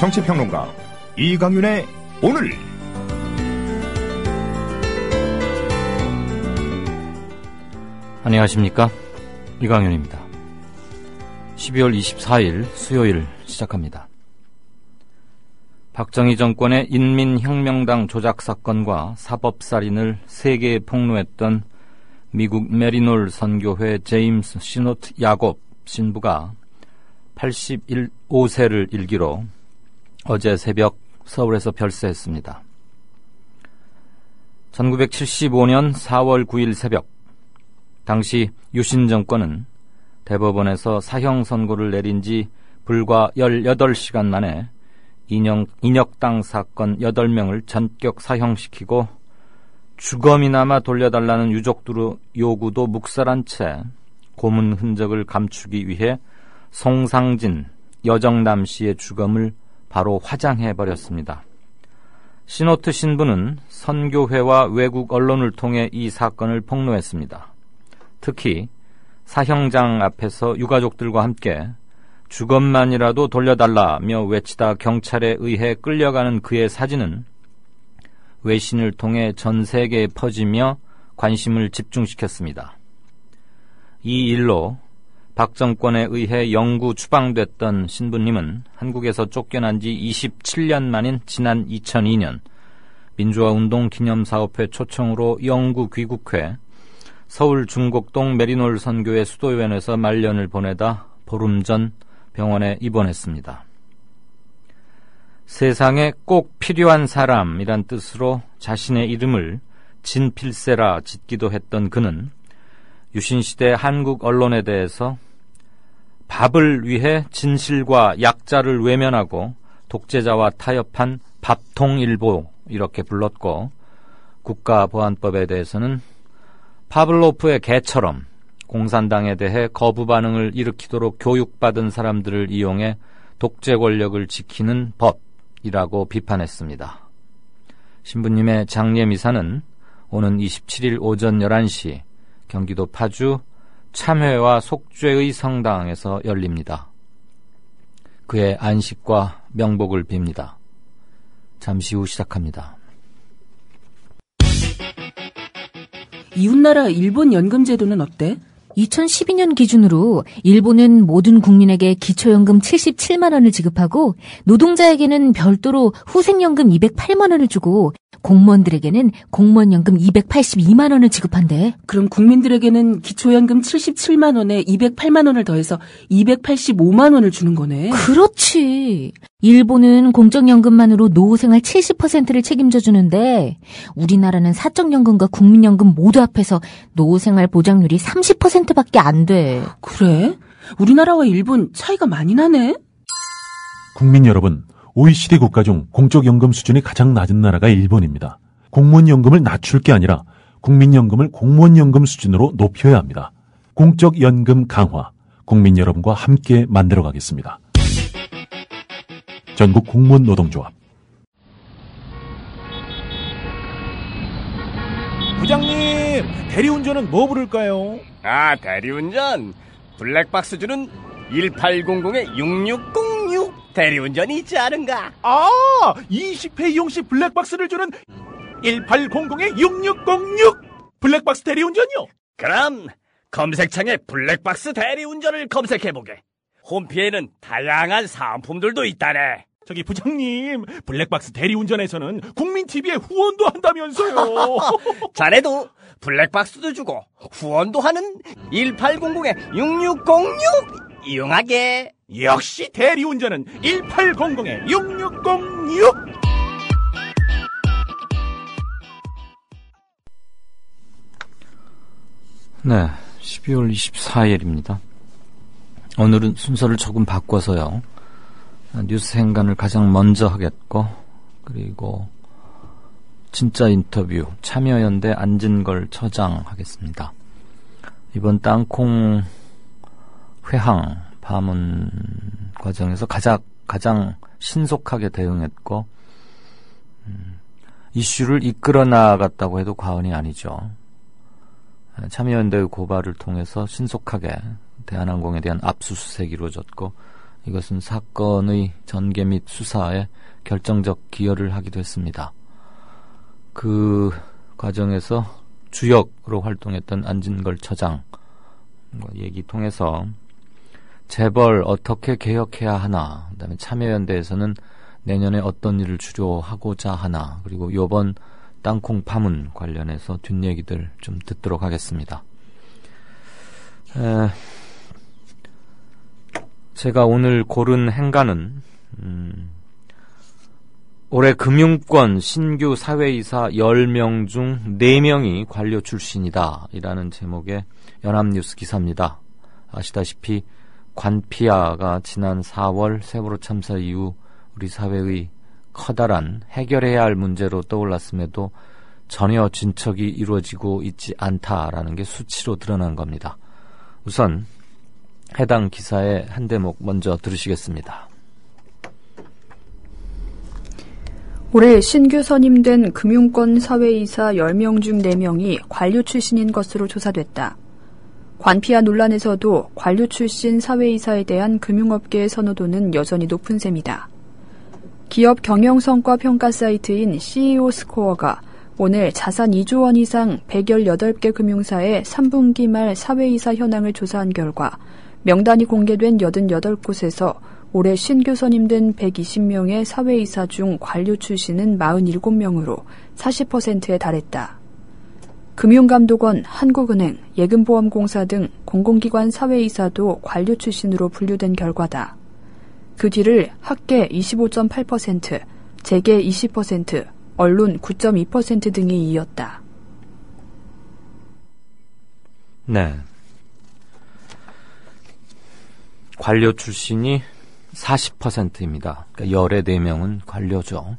정치평론가 이강윤의 오늘. 안녕하십니까, 이강윤입니다. 12월 24일 수요일 시작합니다. 박정희 정권의 인민혁명당 조작사건과 사법살인을 세계에 폭로했던 미국 메리놀 선교회 제임스 시노트 야곱 신부가 85세를 일기로 어제 새벽 서울에서 별세했습니다. 1975년 4월 9일 새벽, 당시 유신 정권은 대법원에서 사형 선고를 내린 지 불과 18시간 만에 인혁당 사건 8명을 전격 사형시키고 주검이나마 돌려달라는 유족들의 요구도 묵살한 채 고문 흔적을 감추기 위해 송상진, 여정남 씨의 주검을 바로 화장해버렸습니다. 시노트 신부는 선교회와 외국 언론을 통해 이 사건을 폭로했습니다. 특히 사형장 앞에서 유가족들과 함께 주검만이라도 돌려달라며 외치다 경찰에 의해 끌려가는 그의 사진은 외신을 통해 전 세계에 퍼지며 관심을 집중시켰습니다. 이 일로 박 정권에 의해 영구 추방됐던 신부님은 한국에서 쫓겨난 지 27년 만인 지난 2002년 민주화운동기념사업회 초청으로 영구 귀국해 서울 중곡동 메리놀 선교회 수도연에서 말년을 보내다 보름 전 병원에 입원했습니다. 세상에 꼭 필요한 사람이란 뜻으로 자신의 이름을 진필세라 짓기도 했던 그는 유신시대 한국 언론에 대해서 밥을 위해 진실과 약자를 외면하고 독재자와 타협한 밥통일보 이렇게 불렀고, 국가보안법에 대해서는 파블로프의 개처럼 공산당에 대해 거부 반응을 일으키도록 교육받은 사람들을 이용해 독재 권력을 지키는 법이라고 비판했습니다. 신부님의 장례미사는 오는 27일 오전 11시 경기도 파주 참회와 속죄의 성당에서 열립니다. 그의 안식과 명복을 빕니다. 잠시 후 시작합니다. 이웃나라 일본 연금제도는 어때? 2012년 기준으로 일본은 모든 국민에게 기초연금 77만 원을 지급하고 노동자에게는 별도로 후생연금 208만 원을 주고 공무원들에게는 공무원연금 282만 원을 지급한대. 그럼 국민들에게는 기초연금 77만 원에 208만 원을 더해서 285만 원을 주는 거네. 그렇지. 일본은 공적연금만으로 노후생활 70%를 책임져 주는데 우리나라는 사적연금과 국민연금 모두 합해서 노후생활 보장률이 30%밖에 안 돼. 그래? 우리나라와 일본 차이가 많이 나네? 국민 여러분, OECD 국가 중 공적연금 수준이 가장 낮은 나라가 일본입니다. 공무원연금을 낮출 게 아니라 국민연금을 공무원연금 수준으로 높여야 합니다. 공적연금 강화, 국민 여러분과 함께 만들어가겠습니다. 전국 공무원 노동조합. 부장님, 대리운전은 뭐 부를까요? 대리운전 블랙박스 주는 1800-6606 대리운전이 있지 않은가? 20회 이용시 블랙박스를 주는 1800-6606 블랙박스 대리운전이요? 그럼 검색창에 블랙박스 대리운전을 검색해보게. 홈피에는 다양한 상품들도 있다네. 저기 부장님, 블랙박스 대리운전에서는 국민TV에 후원도 한다면서요. 자네도 블랙박스도 주고 후원도 하는 1800-6606 이용하게. 역시 대리운전은 1800-6606. 네, 12월 24일입니다. 오늘은 순서를 조금 바꿔서요. 뉴스 행간을 가장 먼저 하겠고, 그리고 진짜 인터뷰 참여연대 안진걸 처장 하겠습니다. 이번 땅콩 회항 파문 과정에서 가장 신속하게 대응했고 이슈를 이끌어 나갔다고 해도 과언이 아니죠. 참여연대의 고발을 통해서 신속하게 대한항공에 대한 압수수색이 이루어졌고 이것은 사건의 전개 및 수사에 결정적 기여를 하기도 했습니다. 그 과정에서 주역으로 활동했던 안진걸 처장 얘기 통해서 재벌 어떻게 개혁해야 하나, 그다음에 참여연대에서는 내년에 어떤 일을 주조하고자 하나, 그리고 이번 땅콩 파문 관련해서 뒷얘기들 좀 듣도록 하겠습니다. 제가 오늘 고른 행간은 올해 금융권 신규 사회이사 10명 중 4명이 관료 출신이다 이라는 제목의 연합뉴스 기사입니다. 아시다시피 관피아가 지난 4월 세월호 참사 이후 우리 사회의 커다란 해결해야 할 문제로 떠올랐음에도 전혀 진척이 이루어지고 있지 않다라는 게 수치로 드러난 겁니다. 우선 해당 기사의 한 대목 먼저 들으시겠습니다. 올해 신규 선임된 금융권 사회이사 10명 중 4명이 관료 출신인 것으로 조사됐다. 관피아 논란에서도 관료 출신 사회이사에 대한 금융업계의 선호도는 여전히 높은 셈이다. 기업 경영성과 평가 사이트인 CEO 스코어가 오늘 자산 2조 원 이상 118개 금융사의 3분기 말 사회이사 현황을 조사한 결과 명단이 공개된 88곳에서 올해 신규 선임된 120명의 사회이사 중 관료 출신은 47명으로 40%에 달했다. 금융감독원, 한국은행, 예금보험공사 등 공공기관 사회이사도 관료 출신으로 분류된 결과다. 그 뒤를 학계 25.8%, 재계 20%, 언론 9.2% 등이 이었다. 네. 관료 출신이 40%입니다. 그러니까 열의 4명은 관료죠.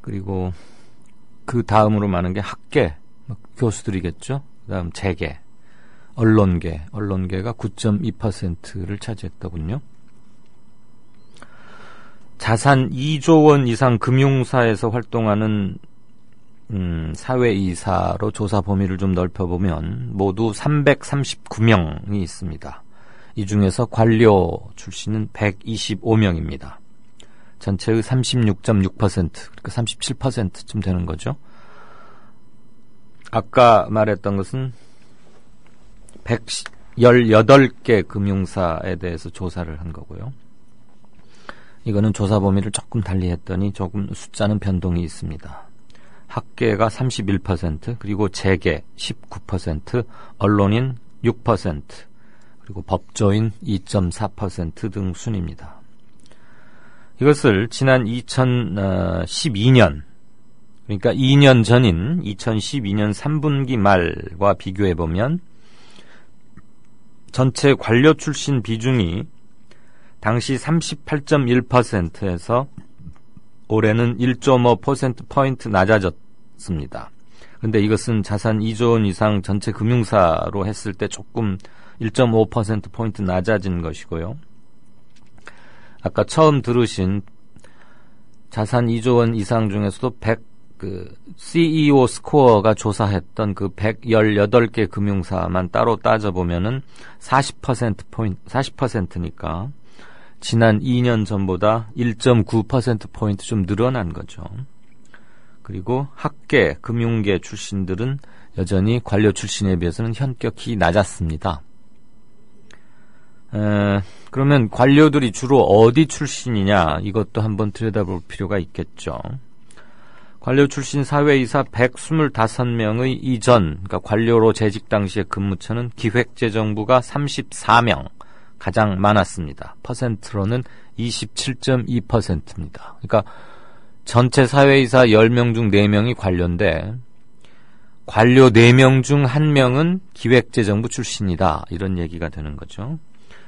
그리고 그 다음으로 많은 게 학계, 교수들이겠죠. 그 다음 재계, 언론계가 9.2%를 차지했더군요. 자산 2조 원 이상 금융사에서 활동하는 사회이사로 조사 범위를 좀 넓혀보면 모두 339명이 있습니다. 이 중에서 관료 출신은 125명입니다. 전체의 36.6%, 그러니까 37%쯤 되는 거죠. 아까 말했던 것은 118개 금융사에 대해서 조사를 한 거고요. 이거는 조사 범위를 조금 달리 했더니 조금 숫자는 변동이 있습니다. 학계가 31%, 그리고 재계 19%, 언론인 6%, 그리고 법조인 2.4% 등 순입니다. 이것을 지난 2012년, 그러니까 2년 전인 2012년 3분기 말과 비교해보면 전체 관료 출신 비중이 당시 38.1%에서 올해는 1.5%포인트 낮아졌습니다. 그런데 이것은 자산 2조 원 이상 전체 금융사로 했을 때 조금 1.5%포인트 낮아진 것이고요. 아까 처음 들으신 자산 2조 원 이상 중에서도 CEO 스코어가 조사했던 그 118개 금융사만 따로 따져보면은 40%니까 지난 2년 전보다 1.9%포인트 좀 늘어난 거죠. 그리고 학계, 금융계 출신들은 여전히 관료 출신에 비해서는 현격히 낮았습니다. 그러면 관료들이 주로 어디 출신이냐, 이것도 한번 들여다볼 필요가 있겠죠. 관료 출신 사회이사 125명의 이전, 그러니까 관료로 재직 당시의 근무처는 기획재정부가 34명, 가장 많았습니다. 퍼센트로는 27.2%입니다. 그러니까 전체 사회이사 10명 중 4명이 관료인데 관료 4명 중 1명은 기획재정부 출신이다. 이런 얘기가 되는 거죠.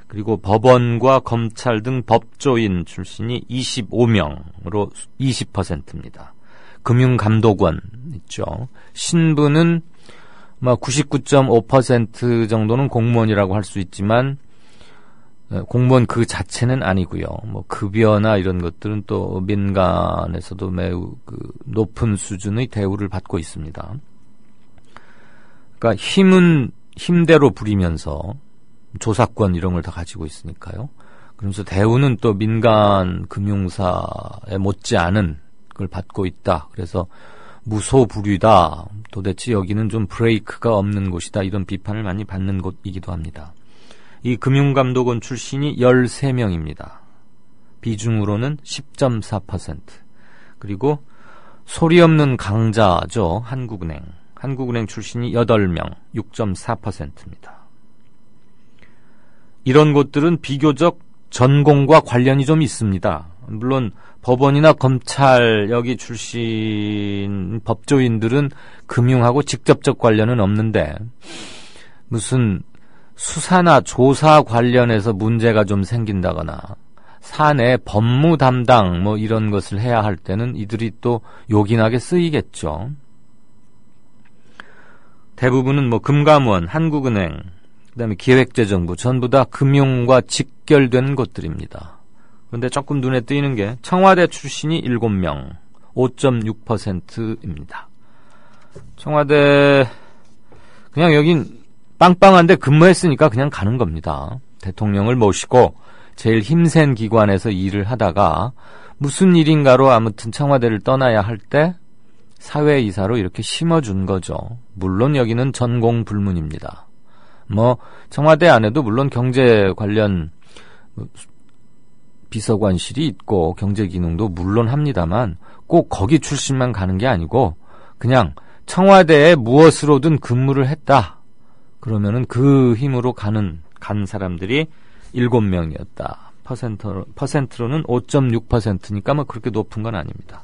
그리고 법원과 검찰 등 법조인 출신이 25명으로 20%입니다. 금융감독원 있죠. 신부는 99.5% 정도는 공무원이라고 할 수 있지만 공무원 그 자체는 아니고요. 급여나 이런 것들은 또 민간에서도 매우 높은 수준의 대우를 받고 있습니다. 그러니까 힘은 힘대로 부리면서 조사권 이런 걸 다 가지고 있으니까요. 그러면서 대우는 또 민간 금융사에 못지않은 걸 받고 있다. 그래서 무소불위다. 도대체 여기는 좀 브레이크가 없는 곳이다. 이런 비판을 많이 받는 곳이기도 합니다. 이 금융감독원 출신이 13명입니다. 비중으로는 10.4%. 그리고 소리 없는 강자죠. 한국은행. 한국은행 출신이 8명, 6.4%입니다. 이런 곳들은 비교적 전공과 관련이 좀 있습니다. 물론 법원이나 검찰 여기 출신 법조인들은 금융하고 직접적 관련은 없는데 무슨 수사나 조사 관련해서 문제가 좀 생긴다거나 사내 법무 담당 뭐 이런 것을 해야 할 때는 이들이 또 요긴하게 쓰이겠죠. 대부분은 뭐 금감원, 한국은행, 그다음에 기획재정부 전부 다 금융과 직결된 곳들입니다. 그런데 조금 눈에 띄는 게 청와대 출신이 7명, 5.6%입니다. 청와대 그냥 여긴 빵빵한데 근무했으니까 그냥 가는 겁니다. 대통령을 모시고 제일 힘센 기관에서 일을 하다가 무슨 일인가로 아무튼 청와대를 떠나야 할 때 사회이사로 이렇게 심어준 거죠. 물론 여기는 전공 불문입니다. 뭐 청와대 안에도 물론 경제 관련 비서관실이 있고 경제기능도 물론 합니다만 꼭 거기 출신만 가는 게 아니고 그냥 청와대에 무엇으로든 근무를 했다. 그러면은 그 힘으로 간 사람들이 7명이었다. 퍼센트로는 5.6%니까 뭐 그렇게 높은 건 아닙니다.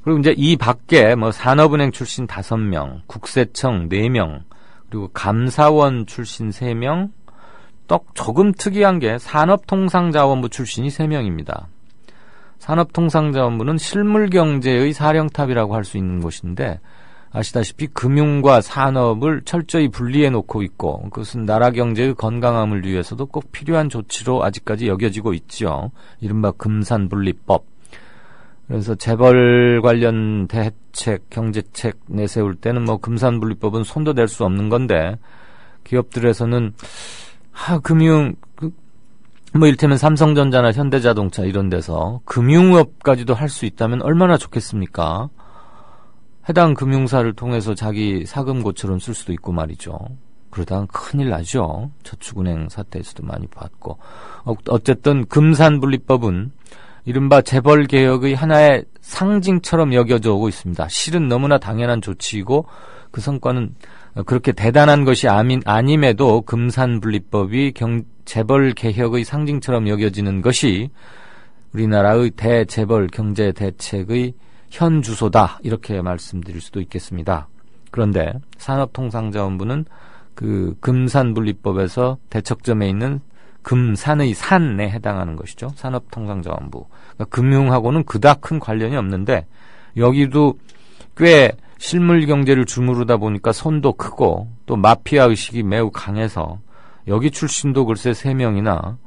그리고 이제 이 밖에 뭐 산업은행 출신 5명, 국세청 4명, 그리고 감사원 출신 3명, 또 조금 특이한 게 산업통상자원부 출신이 3명입니다. 산업통상자원부는 실물경제의 사령탑이라고 할 수 있는 곳인데 아시다시피 금융과 산업을 철저히 분리해 놓고 있고 그것은 나라 경제의 건강함을 위해서도 꼭 필요한 조치로 아직까지 여겨지고 있죠. 이른바 금산분리법. 그래서 재벌 관련 대책, 경제책 내세울 때는 뭐 금산분리법은 손도 댈 수 없는 건데 기업들에서는 금융 뭐 이를테면 삼성전자나 현대자동차 이런 데서 금융업까지도 할 수 있다면 얼마나 좋겠습니까? 해당 금융사를 통해서 자기 사금고처럼 쓸 수도 있고 말이죠. 그러다가 큰일 나죠. 저축은행 사태에서도 많이 봤고. 어쨌든 금산분리법은 이른바 재벌개혁의 하나의 상징처럼 여겨져 오고 있습니다. 실은 너무나 당연한 조치이고 그 성과는 그렇게 대단한 것이 아님에도 금산분리법이 재벌개혁의 상징처럼 여겨지는 것이 우리나라의 대재벌 경제대책의 현 주소다 이렇게 말씀드릴 수도 있겠습니다. 그런데 산업통상자원부는 그 금산분리법에서 대척점에 있는 금산의 산에 해당하는 것이죠. 산업통상자원부. 그러니까 금융하고는 그닥 큰 관련이 없는데 여기도 꽤 실물경제를 주무르다 보니까 손도 크고 또 마피아의식이 매우 강해서 여기 출신도 글쎄 3명이나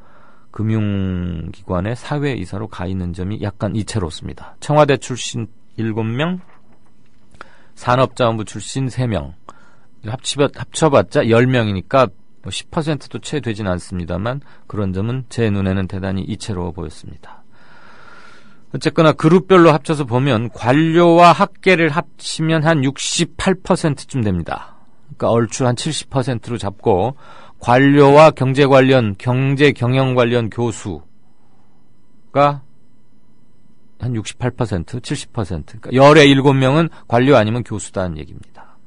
금융기관의 사회이사로 가 있는 점이 약간 이채롭습니다. 청와대 출신 7명, 산업자원부 출신 3명, 합쳐봤자 10명이니까 10%도 채 되진 않습니다만 그런 점은 제 눈에는 대단히 이채로워 보였습니다. 어쨌거나 그룹별로 합쳐서 보면 관료와 학계를 합치면 한 68%쯤 됩니다. 그러니까 얼추 한 70%로 잡고 관료와 경제 관련, 경제 경영 관련 교수가 한 68%, 70%. 그러니까 열의 7명은 관료 아니면 교수다는 얘기입니다.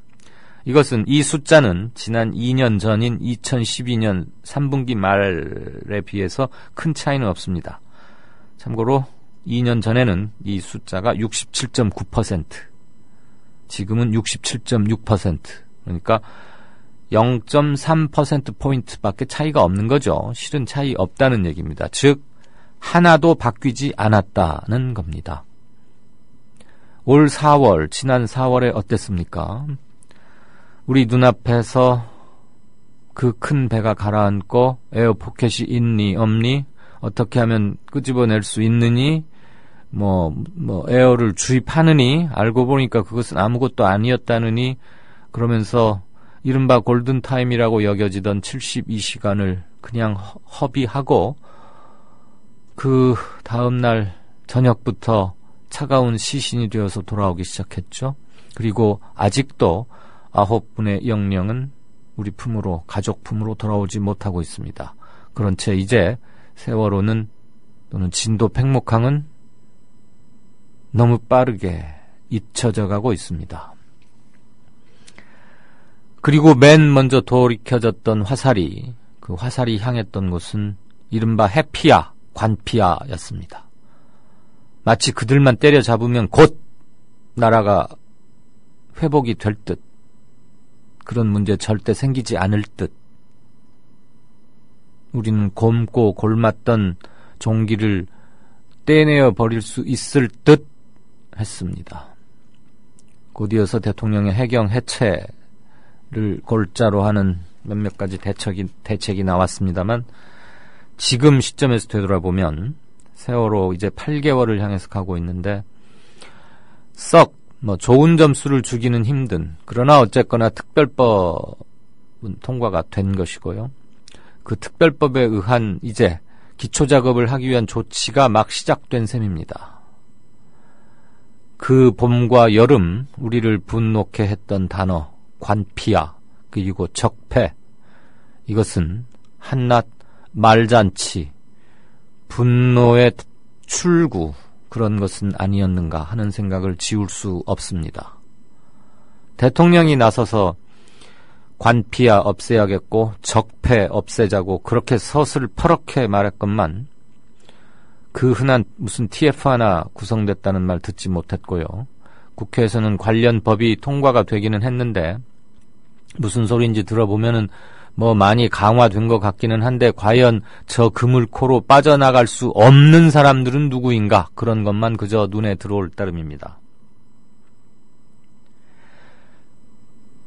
이것은 이 숫자는 지난 2년 전인 2012년 3분기 말에 비해서 큰 차이는 없습니다. 참고로 2년 전에는 이 숫자가 67.9%, 지금은 67.6%. 그러니까 0.3%포인트밖에 차이가 없는 거죠. 실은 차이 없다는 얘기입니다. 즉 하나도 바뀌지 않았다는 겁니다. 올 4월, 지난 4월에 어땠습니까? 우리 눈앞에서 그 큰 배가 가라앉고 에어포켓이 있니 없니? 어떻게 하면 끄집어낼 수 있느니? 뭐 에어를 주입하느니? 알고 보니까 그것은 아무것도 아니었다느니? 그러면서 이른바 골든타임이라고 여겨지던 72시간을 그냥 허비하고 그 다음날 저녁부터 차가운 시신이 되어서 돌아오기 시작했죠. 그리고 아직도 9분의 영령은 우리 품으로, 가족 품으로 돌아오지 못하고 있습니다. 그런 채 이제 세월호는 또는 진도 팽목항은 너무 빠르게 잊혀져 가고 있습니다. 그리고 맨 먼저 돌이켜졌던 화살이, 그 화살이 향했던 곳은 이른바 해피야, 관피야였습니다. 마치 그들만 때려잡으면 곧 나라가 회복이 될 듯, 그런 문제 절대 생기지 않을 듯, 우리는 곪고 골맞던 종기를 떼내어 버릴 수 있을 듯 했습니다. 곧이어서 대통령의 해경 해체를 골자로 하는 몇몇 가지 대책이 나왔습니다만, 지금 시점에서 되돌아보면 세월호 이제 8개월을 향해서 가고 있는데 썩 좋은 점수를 주기는 힘든, 그러나 어쨌거나 특별법은 통과가 된 것이고요. 그 특별법에 의한 이제 기초작업을 하기 위한 조치가 막 시작된 셈입니다. 그 봄과 여름 우리를 분노케 했던 단어 관피야, 그리고 적폐, 이것은 한낱 말잔치, 분노의 출구, 그런 것은 아니었는가 하는 생각을 지울 수 없습니다. 대통령이 나서서 관피야 없애야겠고 적폐 없애자고 그렇게 서슬퍼렇게 말했건만 그 흔한 무슨 TF 하나 구성됐다는 말 듣지 못했고요. 국회에서는 관련 법이 통과가 되기는 했는데 무슨 소리인지 들어보면은 많이 강화된 것 같기는 한데 과연 저 그물코로 빠져나갈 수 없는 사람들은 누구인가, 그런 것만 그저 눈에 들어올 따름입니다.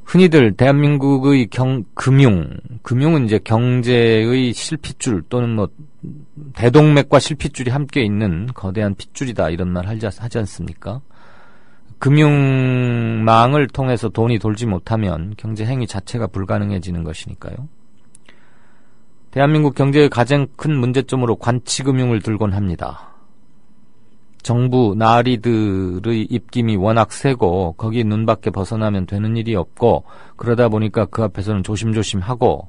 흔히들 대한민국의 금융은 이제 경제의 실핏줄 또는 대동맥과 실핏줄이 함께 있는 거대한 핏줄이다, 이런 말 하지 않습니까? 금융망을 통해서 돈이 돌지 못하면 경제 행위 자체가 불가능해지는 것이니까요. 대한민국 경제의 가장 큰 문제점으로 관치금융을 들곤 합니다. 정부 나리들의 입김이 워낙 세고 거기 눈 밖에 벗어나면 되는 일이 없고, 그러다 보니까 그 앞에서는 조심조심하고,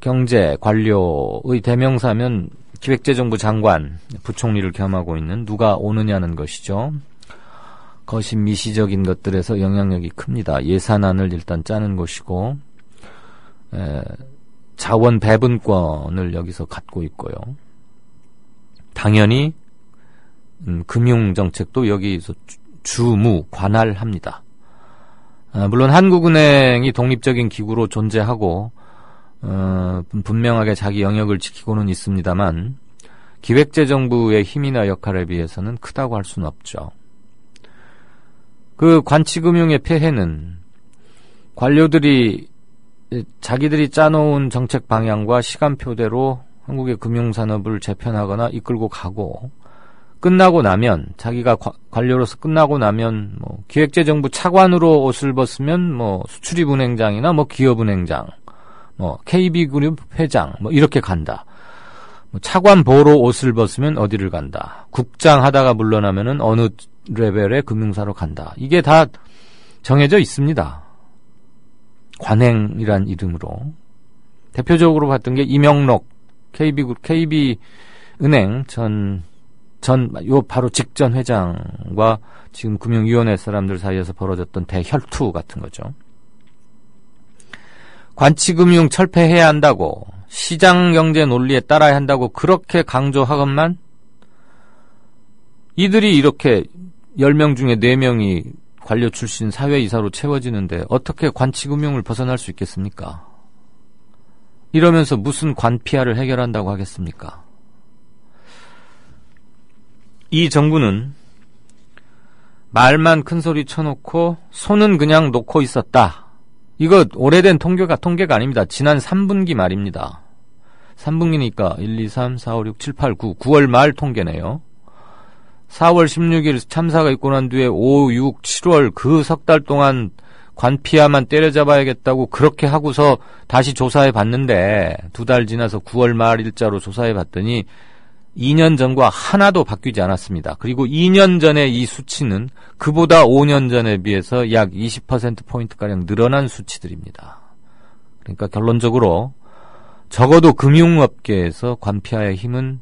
경제 관료의 대명사면 기획재정부 장관, 부총리를 겸하고 있는 누가 오느냐는 것이죠. 거신 미시적인 것들에서 영향력이 큽니다. 예산안을 일단 짜는 것이고, 자원 배분권을 여기서 갖고 있고요. 당연히 금융정책도 여기서 주무 관할합니다. 물론 한국은행이 독립적인 기구로 존재하고 분명하게 자기 영역을 지키고는 있습니다만 기획재정부의 힘이나 역할에 비해서는 크다고 할 수는 없죠. 그 관치금융의 폐해는 관료들이 자기들이 짜놓은 정책 방향과 시간표대로 한국의 금융산업을 재편하거나 이끌고 가고, 끝나고 나면 자기가 관료로서 끝나고 나면 기획재정부 차관으로 옷을 벗으면 수출입은행장이나 기업은행장, KB그룹 회장 이렇게 간다. 차관 보로 옷을 벗으면 어디를 간다. 국장 하다가 물러나면은 어느 레벨의 금융사로 간다. 이게 다 정해져 있습니다. 관행이란 이름으로. 대표적으로 봤던 게 이명록 KB은행 바로 직전 회장과 지금 금융위원회 사람들 사이에서 벌어졌던 대혈투 같은 거죠. 관치금융 철폐해야 한다고, 시장경제 논리에 따라야 한다고 그렇게 강조하건만 이들이 이렇게 10명 중에 4명이 관료 출신 사회이사로 채워지는데 어떻게 관치금융을 벗어날 수 있겠습니까? 이러면서 무슨 관피아를 해결한다고 하겠습니까? 이 정부는 말만 큰 소리 쳐놓고 손은 그냥 놓고 있었다. 이거 오래된 통계가 아닙니다. 지난 3분기 말입니다. 3분기니까 1, 2, 3, 4, 5, 6, 7, 8, 9, 9월 말 통계네요. 4월 16일 참사가 있고 난 뒤에 5, 6, 7월 그 석 달 동안 관피아만 때려잡아야겠다고 그렇게 하고서 다시 조사해 봤는데 2달 지나서 9월 말 일자로 조사해 봤더니 2년 전과 하나도 바뀌지 않았습니다. 그리고 2년 전의 이 수치는 그보다 5년 전에 비해서 약 20%포인트가량 늘어난 수치들입니다. 그러니까 결론적으로 적어도 금융업계에서 관피아의 힘은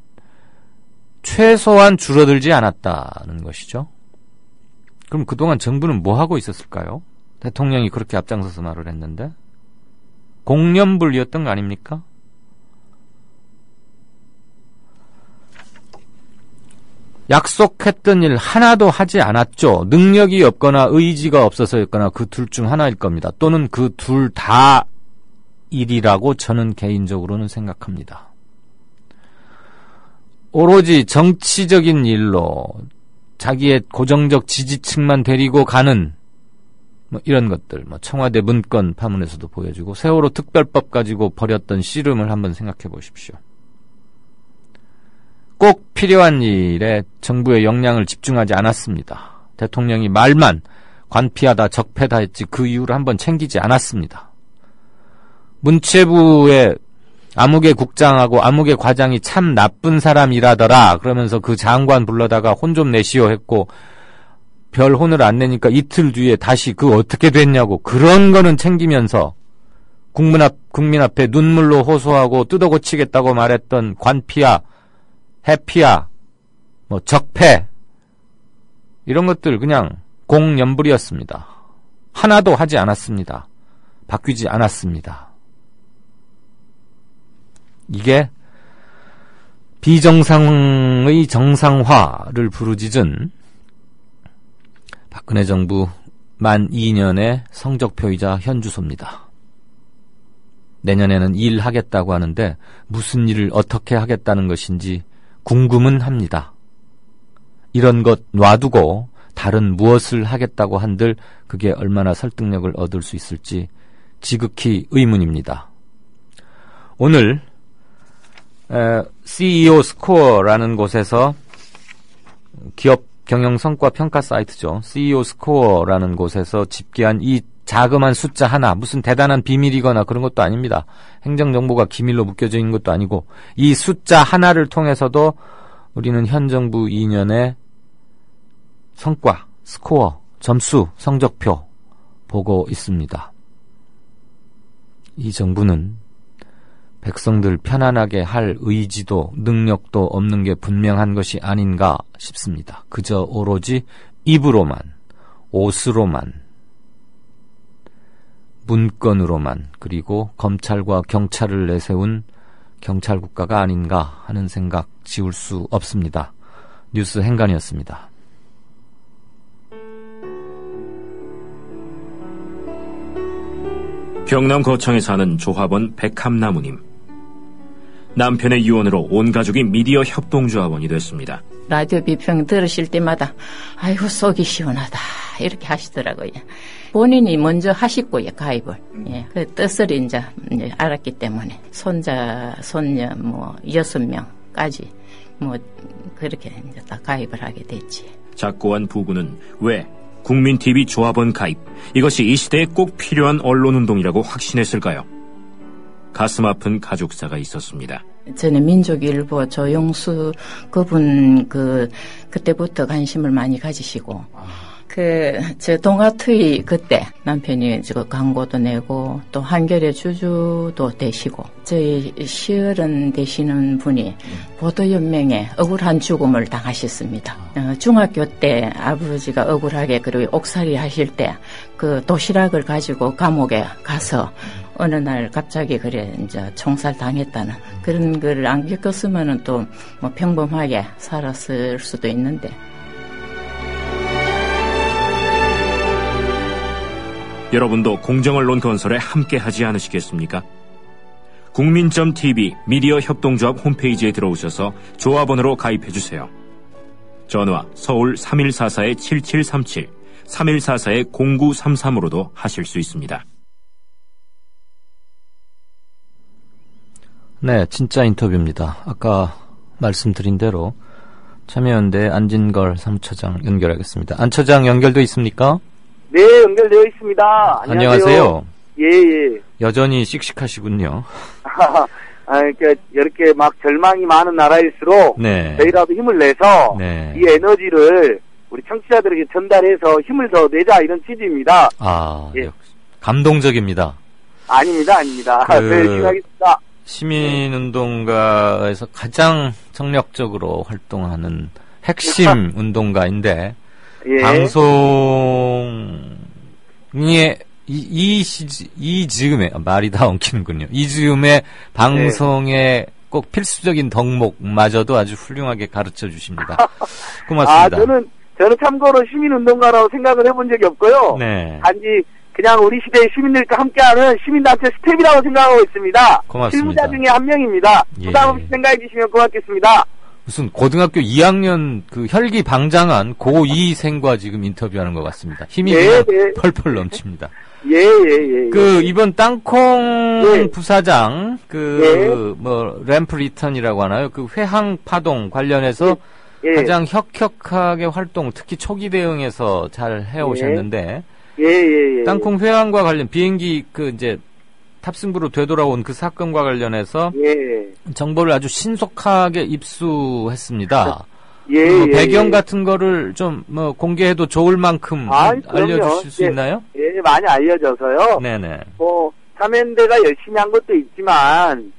최소한 줄어들지 않았다는 것이죠. 그럼 그동안 정부는 뭐 하고 있었을까요? 대통령이 그렇게 앞장서서 말을 했는데 공연불이었던 거 아닙니까? 약속했던 일 하나도 하지 않았죠. 능력이 없거나 의지가 없어서였거나 그 둘 중 하나일 겁니다. 또는 그 둘 다 일이라고 저는 개인적으로는 생각합니다. 오로지 정치적인 일로 자기의 고정적 지지층만 데리고 가는 뭐 이런 것들, 뭐 청와대 문건 파문에서도 보여주고 세월호 특별법 가지고 벌였던 씨름을 한번 생각해 보십시오. 꼭 필요한 일에 정부의 역량을 집중하지 않았습니다. 대통령이 말만 관피하다 적폐다 했지 그 이유를 한번 챙기지 않았습니다. 문체부의 아무개 국장하고 아무개 과장이 참 나쁜 사람이라더라 그러면서 그 장관 불러다가 혼 좀 내시오 했고 별 혼을 안 내니까 이틀 뒤에 다시 그 어떻게 됐냐고 그런 거는 챙기면서 국민 앞에 눈물로 호소하고 뜯어고치겠다고 말했던 관피아, 해피아, 뭐 적폐 이런 것들 그냥 공연불이었습니다. 하나도 하지 않았습니다. 바뀌지 않았습니다. 이게 비정상의 정상화를 부르짖은 박근혜 정부 만 2년의 성적표이자 현주소입니다. 내년에는 일하겠다고 하는데 무슨 일을 어떻게 하겠다는 것인지 궁금은 합니다. 이런 것 놔두고 다른 무엇을 하겠다고 한들 그게 얼마나 설득력을 얻을 수 있을지 지극히 의문입니다. 오늘 CEO 스코어라는 곳에서 기업 경영 성과 평가 사이트죠. CEO 스코어라는 곳에서 집계한 이 자그마한 숫자 하나, 무슨 대단한 비밀이거나 그런 것도 아닙니다. 행정정보가 기밀로 묶여져 있는 것도 아니고 이 숫자 하나를 통해서도 우리는 현 정부 2년의 성과, 스코어, 점수, 성적표 보고 있습니다. 이 정부는 백성들 편안하게 할 의지도 능력도 없는 게 분명한 것이 아닌가 싶습니다. 그저 오로지 입으로만, 옷으로만, 문건으로만, 그리고 검찰과 경찰을 내세운 경찰 국가가 아닌가 하는 생각 지울 수 없습니다. 뉴스 행간이었습니다. 경남 거창에 사는 조합원 백함나무님. 남편의 유언으로 온 가족이 미디어 협동조합원이 됐습니다. 라디오 비평 들으실 때마다 아이고 속이 시원하다 이렇게 하시더라고요. 본인이 먼저 하시고요 가입을. 예, 그 뜻을 이제 알았기 때문에 손자, 손녀 뭐 6명까지 뭐 그렇게 이제 다 가입을 하게 됐지. 작고한 부부는 왜 국민TV 조합원 가입, 이것이 이 시대에 꼭 필요한 언론운동이라고 확신했을까요? 가슴 아픈 가족사가 있었습니다. 저는 민족일보 조용수 그분 그때부터 관심을 많이 가지시고 저 동아트의 그때 남편이 저 광고도 내고 또 한겨레 주주도 되시고 저희 시어른 되시는 분이 보도연맹에 억울한 죽음을 당하셨습니다. 중학교 때 아버지가 억울하게 그리고 옥살이 하실 때 그 도시락을 가지고 감옥에 가서 어느 날 갑자기 그래 이제 총살 당했다는 그런 걸 안 겪었으면은 또 뭐 평범하게 살았을 수도 있는데. 여러분도 공정언론 건설에 함께하지 않으시겠습니까? 국민.tv 미디어 협동조합 홈페이지에 들어오셔서 조합원으로 가입해주세요. 전화 서울 3144-7737, 3144-0933으로도 하실 수 있습니다. 네, 진짜 인터뷰입니다. 아까 말씀드린 대로 참여연대 안진걸 사무처장 연결하겠습니다. 안 처장 연결돼 있습니까? 네, 연결되어 있습니다. 안녕하세요. 예. 여전히 씩씩하시군요. 이렇게 막 절망이 많은 나라일수록 네. 저희라도 힘을 내서 네. 이 에너지를 우리 청취자들에게 전달해서 힘을 더 내자 이런 취지입니다. 아, 예. 역시 감동적입니다. 아닙니다. 네, 열심히 하겠습니다. 시민운동가에서 가장 정력적으로 활동하는 핵심 운동가인데 예. 방송에 이 즈음에 말이 다 엉키는군요. 이 즈음에 방송에 꼭 필수적인 덕목마저도 아주 훌륭하게 가르쳐 주십니다. 고맙습니다. 저는 참고로 시민운동가라고 생각을 해본 적이 없고요. 네. 단지 그냥 우리 시대의 시민들과 함께하는 시민단체 스텝이라고 생각하고 있습니다. 고맙습니다. 실무자 중에 한 명입니다. 예. 부담 없이 생각해 주시면 고맙겠습니다. 무슨 고등학교 2학년 그 혈기 방장한 고2생과 지금 인터뷰하는 것 같습니다. 힘이 네, 그냥 네. 펄펄 넘칩니다. 예. 그 이번 땅콩 예. 부사장 뭐 램프 리턴이라고 하나요? 그 회항 파동 관련해서 예. 가장 혁혁하게 활동, 특히 초기 대응에서 잘 해오셨는데 예. 땅콩 회항과 관련 비행기 그 이제 탑승부로 되돌아온 그 사건과 관련해서 예. 정보를 아주 신속하게 입수했습니다. 예. 배경 같은 거를 좀 뭐 공개해도 좋을 만큼 알려주실 수 있나요? 예, 많이 알려져서요. 네네. 뭐 참여연대가 열심히 한 것도 있지만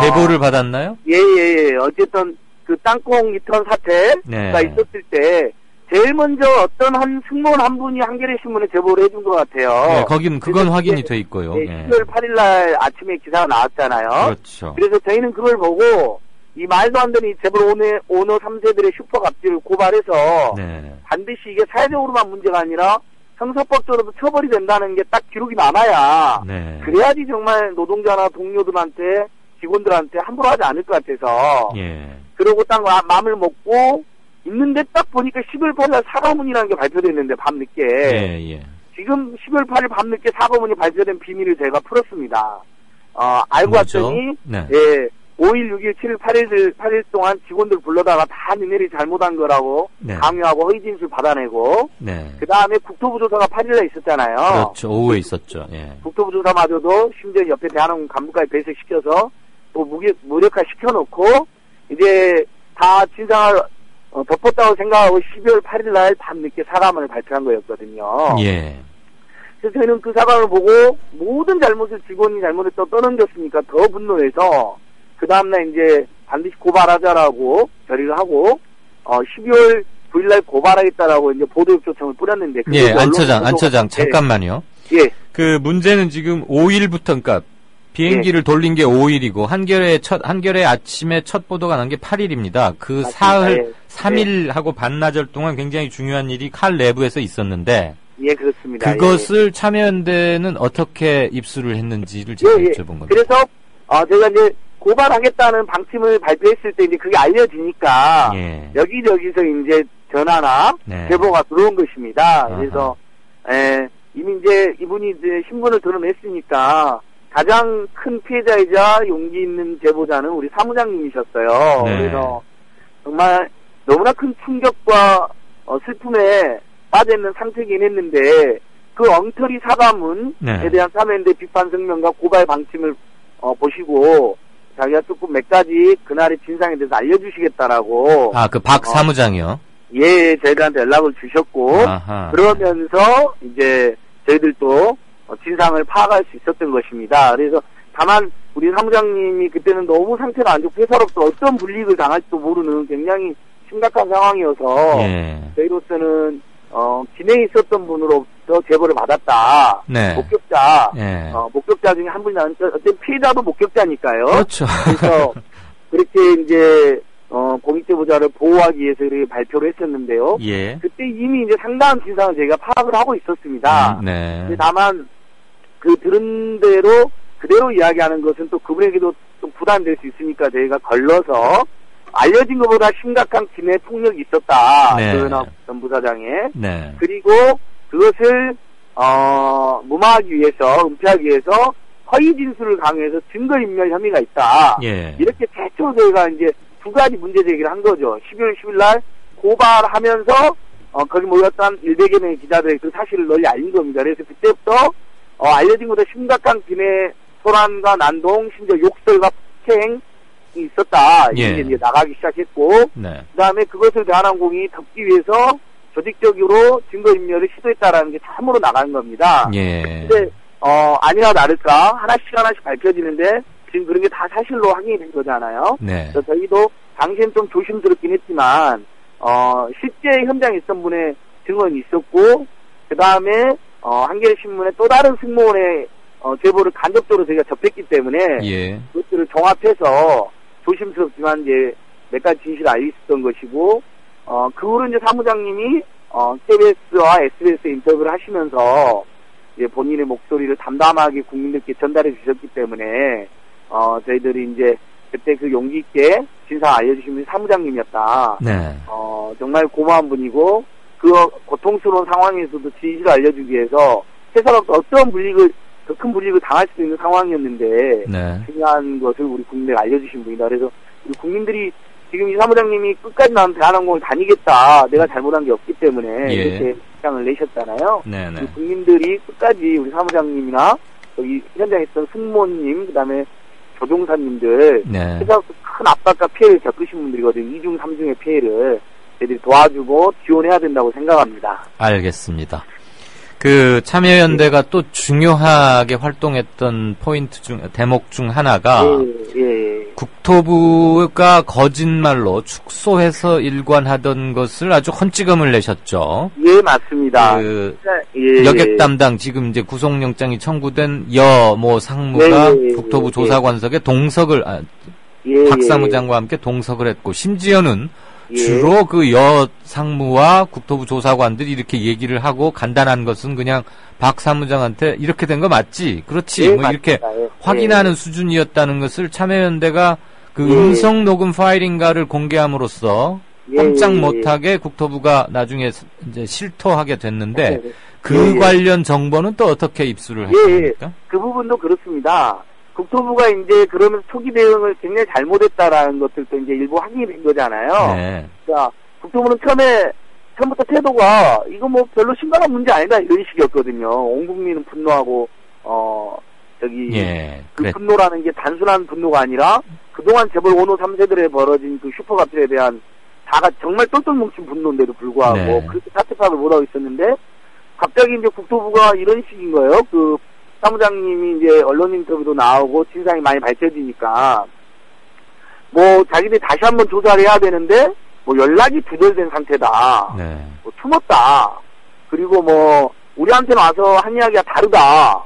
제보를 받았나요? 예. 어쨌든 그 땅콩 리턴 사태가 네. 있었을 때 제일 먼저 어떤 한 승무원 한 분이 한겨레 신문에 제보를 해준 것 같아요. 네, 거긴 그건 확인이 돼 있고요. 네, 예. 10월 8일 날 아침에 기사가 나왔잖아요. 그렇죠. 그래서 저희는 그걸 보고 이 말도 안 되는 이 재벌 오너 3세들의 슈퍼 갑질을 고발해서 네. 반드시 이게 사회적으로만 문제가 아니라 형사법적으로도 처벌이 된다는 게 딱 기록이 남아야 네. 그래야지 정말 노동자나 동료들한테 직원들한테 함부로 하지 않을 것 같아서 예. 그러고 딱 마음을 먹고 있는데 딱 보니까 12월 8일 사과문이라는 게 발표됐는데 밤늦게 예. 지금 12월 8일 밤늦게 사과문이 발표된 비밀을 제가 풀었습니다. 알고 뭐죠? 봤더니 네. 예, 5일, 6일, 7일, 8일 동안 직원들 불러다가 다 니네들이 잘못한 거라고 네. 강요하고 허위 진술 받아내고 네. 그 다음에 국토부 조사가 8일날 있었잖아요. 그렇죠. 오후에 있었죠. 예. 국토부 조사마저도 심지어 옆에 대한항공 간부까지 배석시켜서 또 무력화 시켜놓고 이제 다 진상을 덮었다고 생각하고 12월 8일날 밤늦게 사과문을 발표한 거였거든요. 예. 그래서 저희는 그 사과를 보고 모든 잘못을 직원이 잘못했다고 떠넘겼으니까 더 분노해서 그 다음날 이제 반드시 고발하자라고 결의를 하고 12월 9일날 고발하겠다라고 이제 보도육 조청을 뿌렸는데 예, 안처장 잠깐만요. 예. 그 문제는 지금 5일부터 그러니까 비행기를 돌린 게 5일이고 한겨레 아침에 첫 보도가 난 게 8일입니다. 그 사흘 3일하고 반나절 동안 굉장히 중요한 일이 칼 내부에서 있었는데 예, 그렇습니다. 그것을 참여연대는 어떻게 입수를 했는지를 제가 여쭤본 겁니다. 그래서 제가 이제 고발하겠다는 방침을 발표했을 때 이제 그게 알려지니까 여기저기서 이제 전화나 제보가 들어온 것입니다. 그래서 이미 이제 이분이 이제 신분을 드러냈으니까 가장 큰 피해자이자 용기 있는 제보자는 우리 사무장님이셨어요. 그래서 정말 너무나 큰 충격과 슬픔에 빠져있는 상태이긴 했는데 그 엉터리 사과문에 대한 참여연대 비판 성명과 고발 방침을 보시고 자기가 조금 몇 가지 그날의 진상에 대해서 알려주시겠다라고 그 박 사무장이요? 예, 저희들한테 연락을 주셨고 그러면서 이제 저희들도 진상을 파악할 수 있었던 것입니다. 그래서 다만 우리 사무장님이 그때는 너무 상태가 안 좋고 회사로부터 어떤 불이익을 당할지도 모르는 굉장히 심각한 상황이어서 저희로서는 진행에 있었던 분으로부터 제보를 받았다. 목격자 중에 한 분이 어떤 피해자도 목격자니까요. 그렇죠. 그래서 그렇게 이제 공익제보자를 보호하기 위해서 이렇게 발표를 했었는데요. 그때 이미 이제 상당한 진상을 저희가 파악을 하고 있었습니다. 다만 그 들은 대로 그대로 이야기하는 것은 또 그분에게도 좀 부담될 수 있으니까 저희가 걸러서 알려진 것보다 심각한 기내 폭력이 있었다. 조현학 전 부사장에. 그리고 그것을 무마하기 위해서, 은폐하기 위해서 허위 진술을 강요해서 증거인멸 혐의가 있다. 이렇게 최초 저희가 이제 두 가지 문제 제기를 한 거죠. 12월 10일 날 고발하면서 거기 모였던 100여 명의 기자들의 그 사실을 널리 알린 겁니다. 그래서 그때부터 알려진 것보다 심각한 기내 소란과 난동, 심지어 욕설과 폭행이 있었다. 이제 나가기 시작했고, 그다음에 그것을 대한항공이 덮기 위해서 조직적으로 증거인멸을 시도했다라는 게 참으로 나가는 겁니다. 근데 아니나 다를까 하나씩 밝혀지는데 지금 그런 게 다 사실로 확인이 된 거잖아요. 그래서 저희도 당시엔 좀 조심스럽긴 했지만 실제 현장에 있던 분의 증언이 있었고, 그 다음에 한겨레신문의 또 다른 승무원의 제보를 간접적으로 저희가 접했기 때문에 그것들을 종합해서 조심스럽지만 이제 몇 가지 진실을 알고 있었던 것이고, 그 후로 이제 사무장님이 KBS와 SBS 인터뷰를 하시면서 이제 본인의 목소리를 담담하게 국민들께 전달해 주셨기 때문에 저희들이 이제 그때 그 용기 있게 진상 알려주신 분이 사무장님이었다. 정말 고마운 분이고 그 고통스러운 상황에서도 진실을 알려주기 위해서 회사로부터 어떤 더 큰 불이익을 당할 수 있는 상황이었는데 중요한 것을 우리 국민들에게 알려주신 분이다. 그래서 우리 국민들이 지금 이 사무장님이 끝까지 나는 대한항공을 다니겠다. 내가 잘못한 게 없기 때문에 이렇게 입장을 내셨잖아요. 우리 국민들이 끝까지 우리 사무장님이나 여기 현장에 있던 승무원님, 그다음에 조종사님들 회사로부터 큰 압박과 피해를 겪으신 분들이거든요. 2중, 3중의 피해를 저희들이 도와주고 지원해야 된다고 생각합니다. 알겠습니다. 그 참여연대가 또 중요하게 활동했던 대목 중 하나가 국토부가 거짓말로 축소해서 일관하던 것을 아주 헌찌검을 내셨죠. 맞습니다. 여객 담당 지금 이제 구속영장이 청구된 모 상무가 국토부 조사관석에 동석을 박 사무장과 함께 동석을 했고, 심지어는 주로 그 상무와 국토부 조사관들이 이렇게 얘기를 하고 간단한 것은 그냥 박 사무장한테 이렇게 된 거 맞지? 그렇지? 이렇게 확인하는 수준이었다는 것을 참여연대가 그 음성 녹음 파일인가를 공개함으로써 꼼짝 못하게 국토부가 나중에 이제 실토하게 됐는데 그 관련 정보는 또 어떻게 입수를 하십니까? 그 부분도 그렇습니다. 국토부가 이제 그러면서 초기 대응을 굉장히 잘못했다라는 것들도 이제 일부 확인이 된 거잖아요. 그러니까 국토부는 처음부터 태도가 이거 뭐 별로 심각한 문제 아니다 이런 식이었거든요. 온 국민은 분노하고 그 분노라는 게 단순한 분노가 아니라 그동안 재벌 원호 3세들에 벌어진 그 슈퍼갑들에 대한 다가 정말 똘똘 뭉친 분노인데도 불구하고 그렇게 사태 파악을 못하고 있었는데 갑자기 이제 국토부가 이런 식인 거예요. 그 사무장님이 이제 언론 인터뷰도 나오고 진상이 많이 밝혀지니까 뭐 자기들이 다시 한번 조사를 해야 되는데 뭐 연락이 두절된 상태다. 뭐 숨었다. 그리고 뭐 우리한테는 와서 한 이야기가 다르다.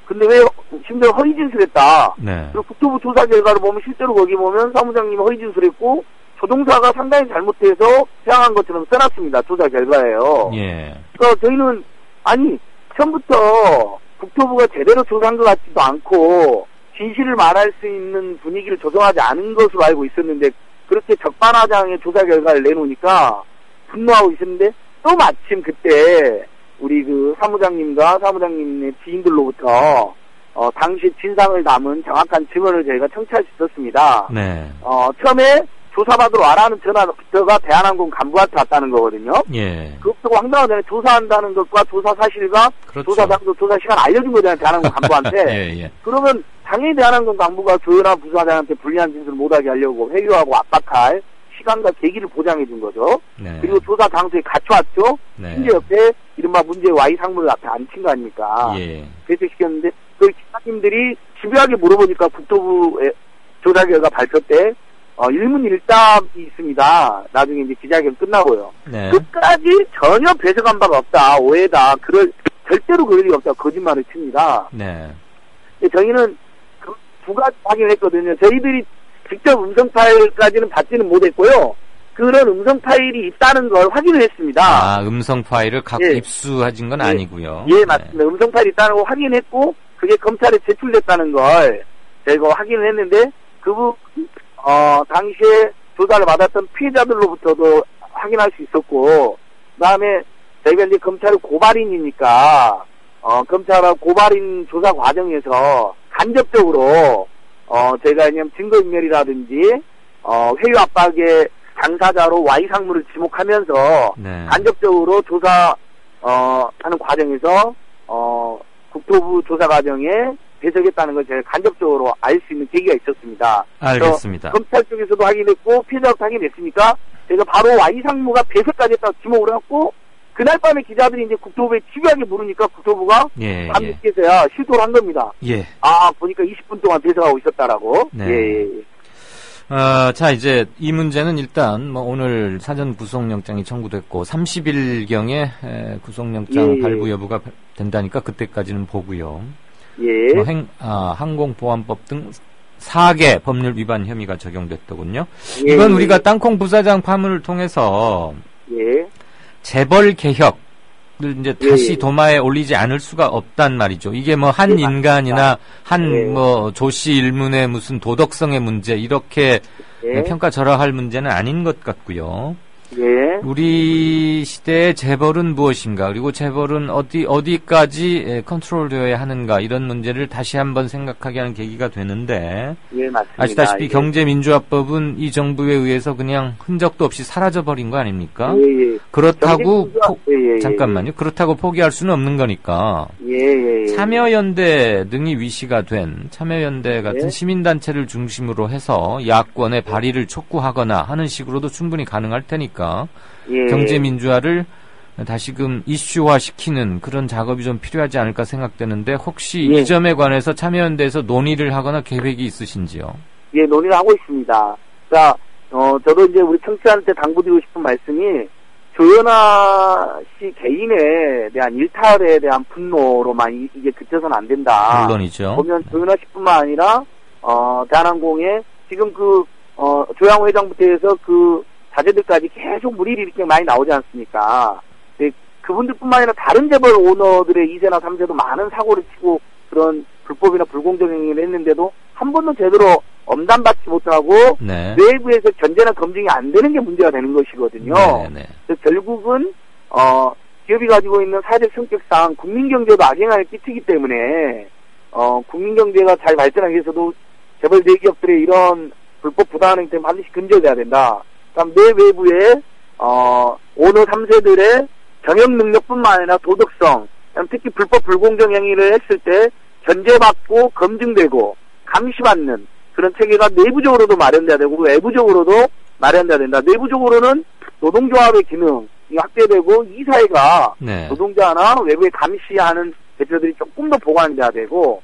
근데 왜 심지어 허위 진술했다. 그리고 국토부 조사 결과를 보면 실제로 거기 보면 사무장님이 허위 진술했고 조종사가 상당히 잘못해서 태양한 것처럼 써놨습니다. 조사 결과에요. 그래서 저희는 아니 처음부터 국토부가 제대로 조사한 것 같지도 않고 진실을 말할 수 있는 분위기를 조성하지 않은 것으로 알고 있었는데 그렇게 적반하장의 조사 결과를 내놓으니까 분노하고 있었는데 또 마침 그때 우리 그 사무장님과 사무장님의 지인들로부터 당시 진상을 담은 정확한 증언을 저희가 청취할 수 있었습니다. 처음에 조사받으러 와라는 전화가 대한항공 간부한테 왔다는 거거든요. 그것도 황당하잖아요. 조사한다는 것과 조사 사실과 조사 장소, 조사 시간 알려준 거잖아요. 대한항공 간부한테. 그러면 당연히 대한항공 간부가 조현아 부사장한테 불리한 진술을 못하게 하려고 회유하고 압박할 시간과 계기를 보장해 준 거죠. 그리고 조사 장소에 갖춰왔죠. 심지어 옆에 이른바 문제의 Y 상무를 앞에 앉힌 거 아닙니까? 그래서 시켰는데 그 기사님들이 집요하게 물어보니까 국토부의 조사 결과 발표 때 일문일답이 있습니다. 나중에 이제 기자회견 끝나고요. 끝까지 전혀 배석한 바가 없다. 오해다. 절대로 그럴 리가 없다. 거짓말을 칩니다. 저희는 그 두 가지 확인을 했거든요. 저희들이 직접 음성 파일까지는 받지는 못했고요. 그런 음성 파일이 있다는 걸 확인을 했습니다. 음성 파일을 입수하신 건 아니고요. 맞습니다. 음성 파일이 있다는 걸 확인했고 그게 검찰에 제출됐다는 걸 저희가 확인을 했는데 당시에 조사를 받았던 피해자들로부터도 확인할 수 있었고, 그 다음에 저희가 이제 검찰 고발인이니까, 검찰하고 고발인 조사 과정에서 간접적으로, 저희가 그냥 증거인멸이라든지, 회유 압박의 당사자로 Y 상무를 지목하면서, 간접적으로 하는 과정에서, 국토부 조사 과정에 배석했다는 걸 제가 간접적으로 알 수 있는 계기가 있었습니다. 알겠습니다. 검찰 쪽에서도 확인했고 피해자도 확인했으니까 제가 바로 이 상무가 배석까지 했다고 지목을 해갖고 그날 밤에 기자들이 이제 국토부에 집요하게 물으니까 국토부가 밤 늦게서야 실토를 한 겁니다. 보니까 20분 동안 배석하고 있었다라고. 자, 이제 이 문제는 일단 뭐 오늘 사전 구속영장이 청구됐고 30일경에 구속영장 발부 여부가 된다니까 그때까지는 보고요. 뭐 항공보안법 등 4개 법률 위반 혐의가 적용됐더군요. 이건 우리가 땅콩 부사장 파문을 통해서 재벌 개혁을 이제 다시 도마에 올리지 않을 수가 없단 말이죠. 이게 뭐 한 인간이나 한 뭐 조씨 일문의 무슨 도덕성의 문제 이렇게 평가절하할 문제는 아닌 것 같고요. 우리 시대의 재벌은 무엇인가, 그리고 재벌은 어디까지 컨트롤되어야 하는가, 이런 문제를 다시 한번 생각하게 하는 계기가 되는데, 맞습니다. 아시다시피 경제민주화법은 이 정부에 의해서 그냥 흔적도 없이 사라져버린 거 아닙니까? 그렇다고 잠깐만요. 그렇다고 포기할 수는 없는 거니까. 참여연대 등이 위시가 된 참여연대 같은 시민단체를 중심으로 해서 야권의 발의를 촉구하거나 하는 식으로도 충분히 가능할 테니까 경제민주화를 다시금 이슈화시키는 그런 작업이 좀 필요하지 않을까 생각되는데, 혹시 이 점에 관해서 참여연대에서 논의를 하거나 계획이 있으신지요? 논의를 하고 있습니다. 그러니까 저도 이제 우리 청취자한테 당부드리고 싶은 말씀이, 조현아 씨 개인에 대한 일탈에 대한 분노로만 이게 그쳐서는 안 된다. 물론이죠. 보면 조현아 씨뿐만 아니라 대한항공에 지금 조양호 회장부터 해서 자제들까지 계속 물일이 이렇게 많이 나오지 않습니까? 그분들뿐만 아니라 다른 재벌 오너들의 2세나 3세도 많은 사고를 치고 그런 불법이나 불공정 행위를 했는데도 한 번도 제대로 엄단받지 못하고 내부에서 견제나 검증이 안 되는 게 문제가 되는 것이거든요. 그래서 결국은 기업이 가지고 있는 사회적 성격상 국민경제도 악영향을 끼치기 때문에 국민경제가 잘 발전하기 위해서도 재벌 대기업들의 이런 불법 부당한 행위 때문에 반드시 근절돼야 된다. 그다음 내 외부에 오너 3세들의 경영 능력뿐만 아니라 도덕성, 특히 불법 불공정 행위를 했을 때 견제받고 검증되고 감시받는 그런 체계가 내부적으로도 마련돼야 되고 외부적으로도 마련돼야 된다. 내부적으로는 노동조합의 기능이 확대되고 이 사회가 노동자나 외부에 감시하는 대표들이 조금 더 보완돼야 되고,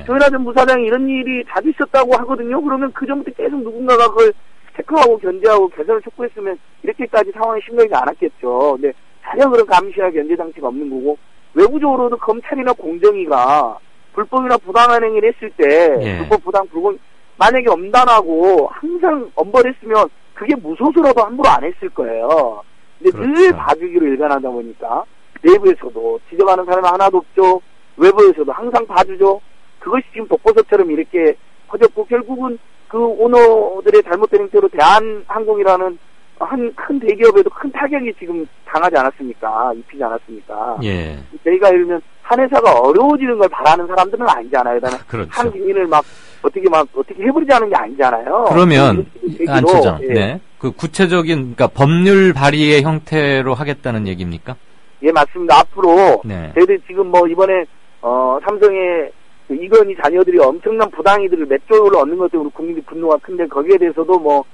조현아 전 부사장이 이런 일이 자주 있었다고 하거든요. 그러면 그 전부터 계속 누군가가 그걸 체크하고 견제하고 개선을 촉구했으면 이렇게까지 상황이 심각하지 않았겠죠. 근데 전혀 그런 감시나 견제 장치가 없는 거고, 외부적으로도 검찰이나 공정위가 불법이나 부당한 행위를 했을 때 불법 부당 불공 만약에 엄단하고 항상 엄벌했으면 그게 무소수라도 함부로 안 했을 거예요. 근데 늘 봐주기로 일관하다 보니까 내부에서도 지적하는 사람이 하나도 없죠. 외부에서도 항상 봐주죠. 그것이 지금 독버섯처럼 이렇게 퍼졌고, 결국은 그 오너들의 잘못된 행태로 대한항공이라는 큰 대기업에도 큰 타격이 지금 당하지 않았습니까? 입히지 않았습니까? 저희가 예를 들면 한 회사가 어려워지는 걸 바라는 사람들은 아니잖아요. 한 기민을 어떻게 해버리자는 게 아니잖아요. 그러면 안 차장, 그 구체적인 그러니까 법률 발의의 형태로 하겠다는 얘기입니까? 맞습니다. 앞으로 저희들 지금 이번에 삼성의 이건희 자녀들이 엄청난 부당이들을 몇 조를 얻는 것 때문에 국민들이 분노가 큰데, 거기에 대해서도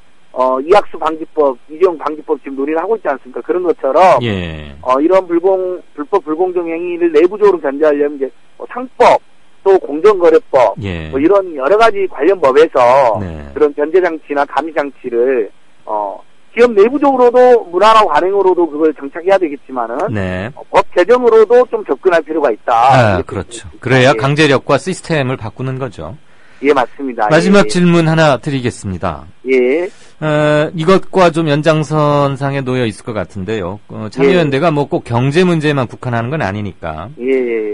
이학수 방지법, 이재용 방지법 지금 논의를 하고 있지 않습니까? 그런 것처럼 이런 불법 불공정 행위를 내부적으로 견제하려면 이제 상법, 또 공정거래법, 이런 여러 가지 관련 법에서 그런 견제 장치나 감시 장치를 기업 내부적으로도 문화나 관행으로도 그걸 정착해야 되겠지만은 법 개정으로도 좀 접근할 필요가 있다. 그렇죠. 그래야 강제력과 시스템을 바꾸는 거죠. 맞습니다. 마지막 질문 하나 드리겠습니다. 이것과 좀 연장선상에 놓여 있을 것 같은데요. 참여연대가 꼭 경제 문제에만 국한하는 건 아니니까.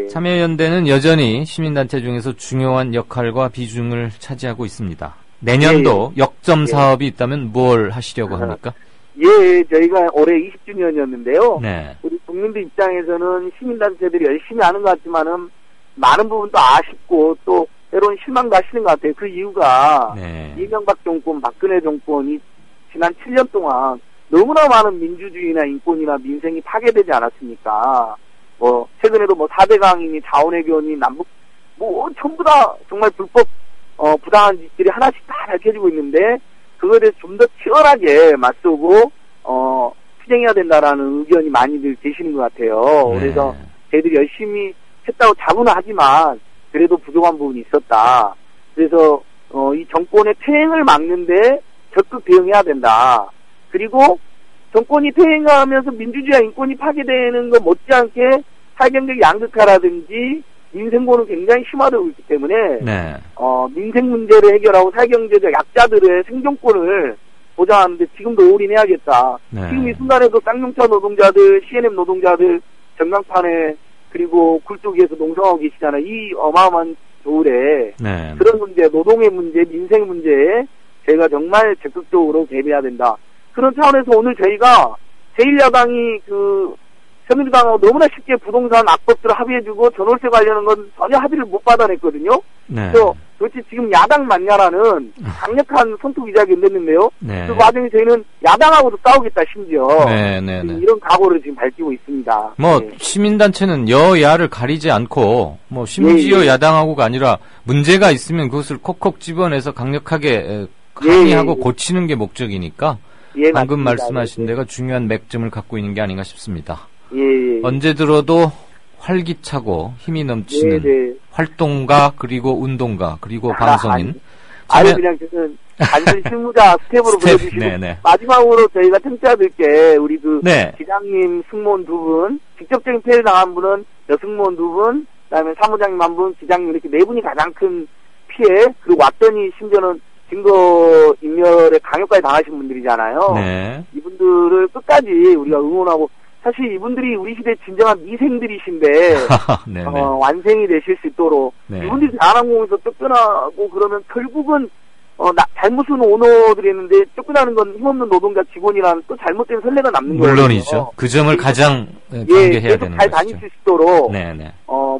참여연대는 여전히 시민단체 중에서 중요한 역할과 비중을 차지하고 있습니다. 내년도 역점 사업이 있다면 뭘 하시려고 합니까? 저희가 올해 20주년이었는데요. 우리 국민들 입장에서는 시민단체들이 열심히 하는 것 같지만은 많은 부분도 아쉽고 또 때로는 실망도 하시는 것 같아요. 그 이유가 이명박 정권, 박근혜 정권이 지난 7년 동안 너무나 많은 민주주의나 인권이나 민생이 파괴되지 않았습니까? 최근에도 4대 강인이 자원외교니 남북 뭐 전부 다 정말 불법 부당한 짓들이 하나씩 다 밝혀지고 있는데 그거에 대해서 좀 더 치열하게 맞서고 투쟁해야 된다라는 의견이 많이들 계시는 것 같아요. 네. 그래서 저희들이 열심히 했다고 자부는 하지만 그래도 부족한 부분이 있었다. 그래서 이 정권의 퇴행을 막는데 적극 대응해야 된다. 그리고 정권이 퇴행하면서 민주주의와 인권이 파괴되는 것 못지않게 사회경제적 양극화라든지 민생고는 굉장히 심화되고 있기 때문에 네. 민생 문제를 해결하고 사회경제적 약자들의 생존권을 보장하는데 지금도 올인해야겠다. 네. 지금 이 순간에도 쌍용차 노동자들, C&M 노동자들 전광판에 그리고 굴 쪽에서 농성하고 계시잖아요. 이 어마어마한 겨울에 네. 그런 문제, 노동의 문제, 민생 문제에 저희가 정말 적극적으로 대비해야 된다. 그런 차원에서 오늘 저희가 제1야당이 새누리당하고 너무나 쉽게 부동산 악법들을 합의해주고 전월세 관련한 건 전혀 합의를 못 받아냈거든요. 네. 그래서 도대체 지금 야당 맞냐라는 강력한 손톱 이자가 냈는데요. 네. 그 와중에 저희는 야당하고도 싸우겠다 심지어. 네. 이런 각오를 지금 밝히고 있습니다. 뭐 네. 시민단체는 여야를 가리지 않고 뭐 심지어 야당하고가 아니라 문제가 있으면 그것을 콕콕 집어내서 강력하게 항의하고 고치는 게 목적이니까 방금 맞습니다. 말씀하신 데가 중요한 맥점을 갖고 있는 게 아닌가 싶습니다. 예. 언제 들어도 활기차고 힘이 넘치는 활동가 그리고 운동가 그리고 방송인. 그냥 저는 단순히 실무자 스텝으로 불러주시고 네네. 마지막으로 저희가 청취자들께 우리 기장님 승무원 2분, 직접적인 피해를 당한 분은 여승무원 2분, 그다음에 사무장님 1분, 기장님 이렇게 4분이 가장 큰 피해, 그리고 왔더니 심지어는 증거 인멸에 강요까지 당하신 분들이잖아요. 네. 이분들을 끝까지 우리가 응원하고 사실 이분들이 우리 시대 진정한 미생들이신데 완생이 되실 수 있도록 이분들이 대한항공에서 쫓겨나고 그러면 결국은 잘못은 오너들이 있는데 쫓겨나는 건 힘없는 노동자 직원이라는 또 잘못된 선례가 남는 거예요. 물론이죠. 그 점을 가장 경계해야 되는 잘 것이죠. 다닐 수 있도록 네네.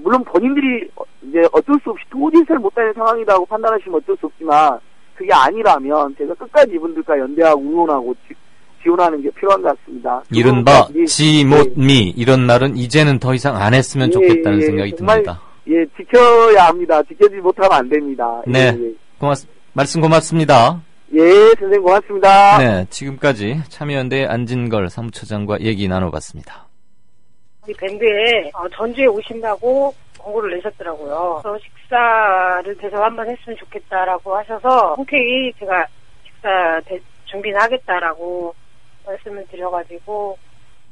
물론 본인들이 이제 어쩔 수 없이 도저히 잘 못다니는 상황이라고 판단하시면 어쩔 수 없지만 그게 아니라면 제가 끝까지 이분들과 연대하고 응원하고 지원하는 게 필요한 것 같습니다. 이른바 지 못 미 이런 말은 이제는 더 이상 안 했으면 좋겠다는 생각이 듭니다. 지켜야 합니다. 지켜지 못하면 안 됩니다. 네, 말씀 고맙습니다. 선생님 고맙습니다. 네, 지금까지 참여연대 안진걸 사무처장과 얘기 나눠봤습니다. 이 밴드에 전주에 오신다고 공고를 내셨더라고요. 그래서 식사를 대접 한번 했으면 좋겠다라고 하셔서 흔쾌히 제가 식사 준비는 하겠다라고 말씀을 드려가지고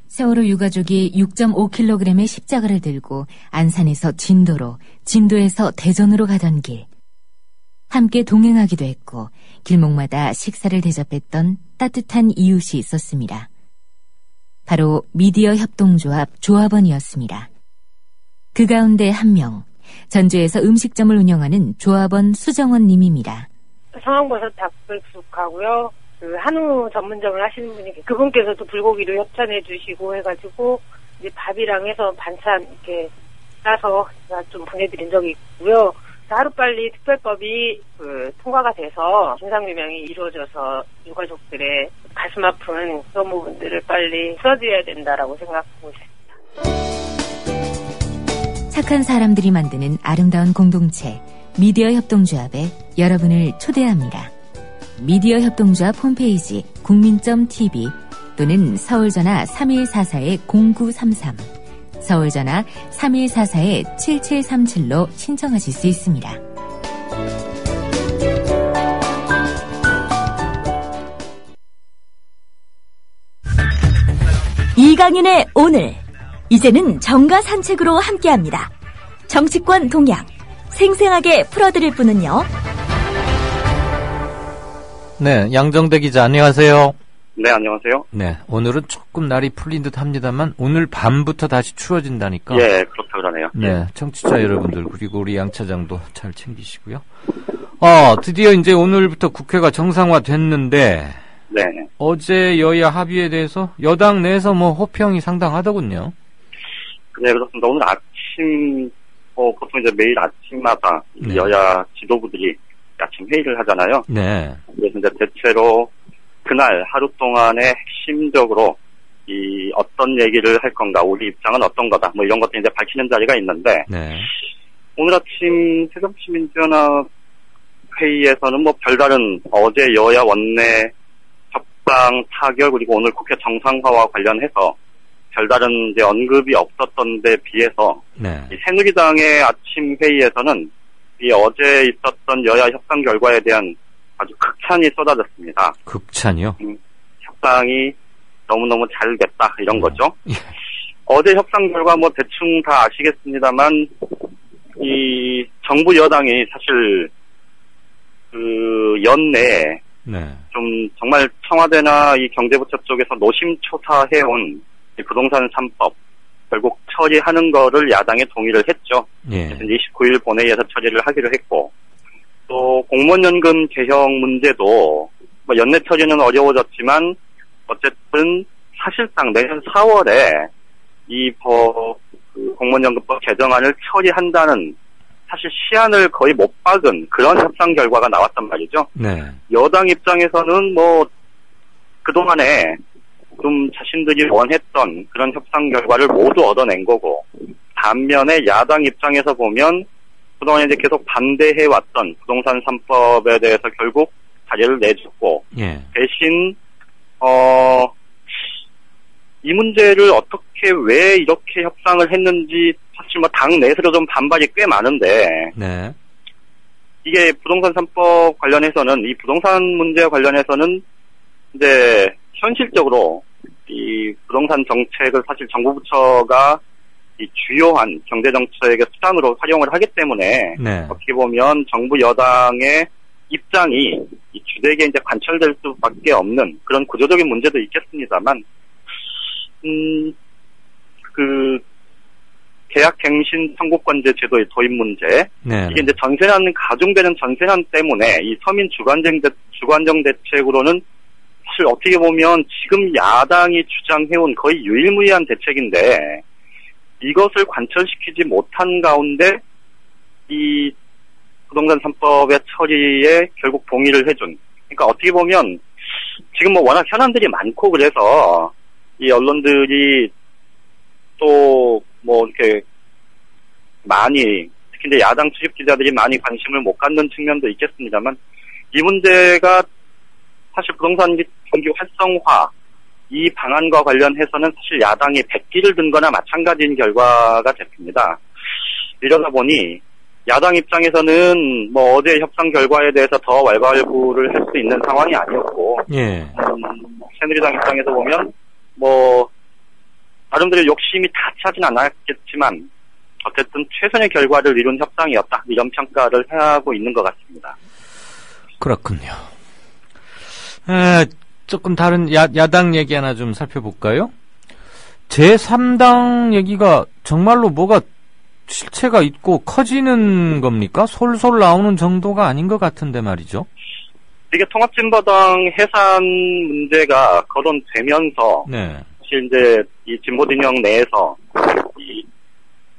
세월호 유가족이 6.5kg의 십자가를 들고 안산에서 진도로, 진도에서 대전으로 가던 길. 함께 동행하기도 했고 길목마다 식사를 대접했던 따뜻한 이웃이 있었습니다. 바로 미디어 협동조합 조합원이었습니다. 그 가운데 한 명, 전주에서 음식점을 운영하는 조합원 수정원 님입니다. 성황버섯 닭불쑥하고요. 한우 전문점을 하시는 분이 그분께서도 불고기를 협찬해 주시고 해가지고 이제 밥이랑 해서 반찬 이렇게 싸서 제가 좀 보내드린 적이 있고요. 하루빨리 특별법이 통과가 돼서 진상규명이 이루어져서 유가족들의 가슴 아픈 그런 부분들을 빨리 써드려야 된다라고 생각하고 있습니다. 착한 사람들이 만드는 아름다운 공동체 미디어 협동조합에 여러분을 초대합니다. 미디어 협동조합 홈페이지 국민.tv 또는 서울전화 3144-0933 서울전화 3144-7737로 신청하실 수 있습니다. 이강윤의 오늘 이제는 정가 산책으로 함께합니다. 정치권 동향 생생하게 풀어드릴 분은요. 네, 양정대 기자 안녕하세요. 네, 안녕하세요. 네, 오늘은 조금 날이 풀린 듯 합니다만 오늘 밤부터 다시 추워진다니까. 예, 그렇다 그러네요. 네, 청취자 여러분들 그리고 우리 양 차장도 잘 챙기시고요. 드디어 이제 오늘부터 국회가 정상화됐는데 네. 어제 여야 합의에 대해서 여당 내에서 호평이 상당하더군요. 네, 그렇습니다. 오늘 아침 보통 이제 매일 아침마다 네. 여야 지도부들이 아침 회의를 하잖아요. 네. 그래서 이제 대체로 그날 하루 동안에 핵심적으로 어떤 얘기를 할 건가, 우리 입장은 어떤 거다, 이런 것들 이제 밝히는 자리가 있는데, 네. 오늘 아침 새정치민주연합 회의에서는 뭐 별다른 어제 여야 원내 협상 타결 그리고 오늘 국회 정상화와 관련해서 별다른 이제 언급이 없었던 데 비해서 네. 이 새누리당의 아침 회의에서는 이 어제 있었던 여야 협상 결과에 대한 아주 극찬이 쏟아졌습니다. 극찬이요? 협상이 너무너무 잘 됐다 이런 거죠. 어제 협상 결과 뭐 대충 다 아시겠습니다만 이 정부 여당이 사실 그 연내에 네. 좀 정말 청와대나 이 경제부처 쪽에서 노심초사해온 이 부동산 3법 결국 처리하는 거를 야당에 동의를 했죠. 예. 29일 본회의에서 처리를 하기로 했고 또 공무원연금 개혁 문제도 뭐 연내 처리는 어려워졌지만 어쨌든 사실상 내년 4월에 이 공무원연금법 개정안을 처리한다는 사실 시한을 거의 못 박은 그런 협상 결과가 나왔단 말이죠. 네. 여당 입장에서는 뭐 그동안에 좀 자신들이 원했던 그런 협상 결과를 모두 얻어낸 거고 반면에 야당 입장에서 보면 그동안 이제 계속 반대해왔던 부동산 3법에 대해서 결국 자리를 내줬고 예. 대신 이 문제를 어떻게 왜 이렇게 협상을 했는지 사실 뭐 당 내에서 좀 반발이 꽤 많은데 네. 이게 부동산 3법 관련해서는 이 부동산 문제 관련해서는 이제 현실적으로 이 부동산 정책을 사실 정부 부처가 이 주요한 경제 정책의 수단으로 활용을 하기 때문에 네. 어떻게 보면 정부 여당의 입장이 이 주되게 이제 관철될 수밖에 없는 그런 구조적인 문제도 있겠습니다만 그 계약갱신 청구권제 제도의 도입 문제 네. 이게 이제 전세난 가중되는 전세난 때문에 이 서민 주관정 대책으로는 사실 어떻게 보면 지금 야당이 주장해온 거의 유일무이한 대책인데 이것을 관철시키지 못한 가운데 이 부동산 3법의 처리에 결국 동의를 해준. 그러니까 어떻게 보면 지금 뭐 워낙 현안들이 많고 그래서 이 언론들이 또 뭐 이렇게 많이 특히 이제 야당 출입 기자들이 많이 관심을 못 갖는 측면도 있겠습니다만 이 문제가 사실 부동산 경기 활성화 이 방안과 관련해서는 사실 야당이 백기를 든 거나 마찬가지인 결과가 됐습니다. 이러다 보니 야당 입장에서는 뭐 어제 협상 결과에 대해서 더 왈가왈부를 할 수 있는 상황이 아니었고 예. 새누리당 입장에서 보면 뭐 나름대로 욕심이 다 차진 않았겠지만 어쨌든 최선의 결과를 이룬 협상이었다 이런 평가를 하고 있는 것 같습니다. 그렇군요. 조금 다른 야당 얘기 하나 좀 살펴볼까요? 제3당 얘기가 정말로 뭐가 실체가 있고 커지는 겁니까? 솔솔 나오는 정도가 아닌 것 같은데 말이죠. 이게 통합진보당 해산 문제가 거론되면서 네. 사실 이제 이 진보진영 내에서 이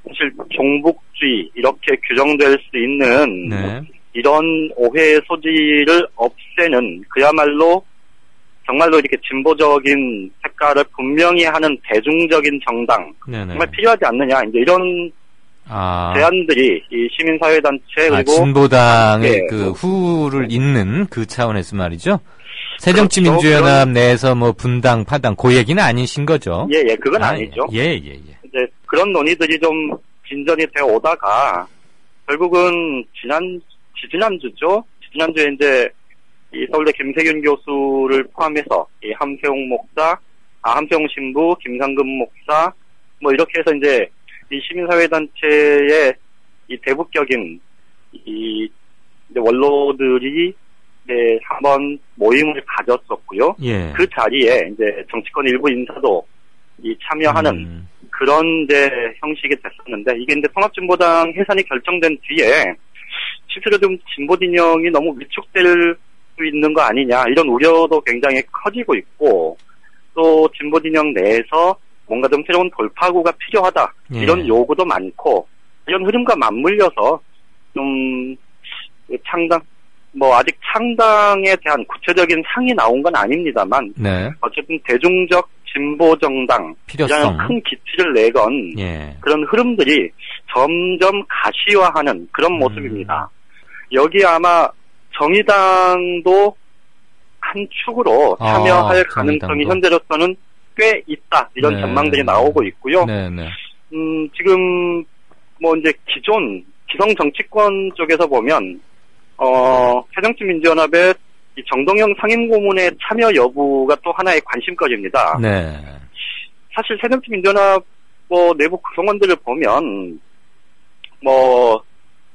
사실 종북주의 이렇게 규정될 수 있는 네. 이런 오해의 소지를 없애는 그야말로 정말로 이렇게 진보적인 색깔을 분명히 하는 대중적인 정당 네네. 정말 필요하지 않느냐 이제 이런 제안들이 이 시민사회단체 그리고 진보당의 예, 그 후를 잇는 그 차원에서 말이죠. 새정치민주연합 그렇죠. 내에서 뭐 분당 파당 그 얘기는 아니신 거죠? 예, 그건 아니죠. 예. 이제 그런 논의들이 좀 진전이 되어 오다가 결국은 지지난주죠. 지난주에 이제 이 서울대 김세균 교수를 포함해서 이 함세홍 신부, 김상금 목사 뭐 이렇게 해서 이제 이 시민사회단체의 이 대북적인 이 원로들이 이제 한번 모임을 가졌었고요. 예. 그 자리에 이제 정치권 일부 인사도 이 참여하는 그런 이제 형식이 됐었는데 이게 이제 통합진보당 해산이 결정된 뒤에 실제로 좀 진보 진영이 너무 위축될 수 있는 거 아니냐 이런 우려도 굉장히 커지고 있고 또 진보 진영 내에서 뭔가 좀 새로운 돌파구가 필요하다 이런 요구도 많고 이런 흐름과 맞물려서 좀 창당 뭐 아직 창당에 대한 구체적인 상이 나온 건 아닙니다만 네. 어쨌든 대중적 진보정당이라는 큰 기치를 내건 그런 흐름들이 점점 가시화하는 그런 모습입니다. 여기 아마 정의당도 한 축으로 참여할 가능성이 현재로서는 꽤 있다 이런 전망들이 나오고 있고요. 지금 뭐 이제 기성 정치권 쪽에서 보면 새정치민주연합의 이 정동영 상임고문의 참여 여부가 또 하나의 관심거리입니다. 사실 새정치민주연합 내부 구성원들을 보면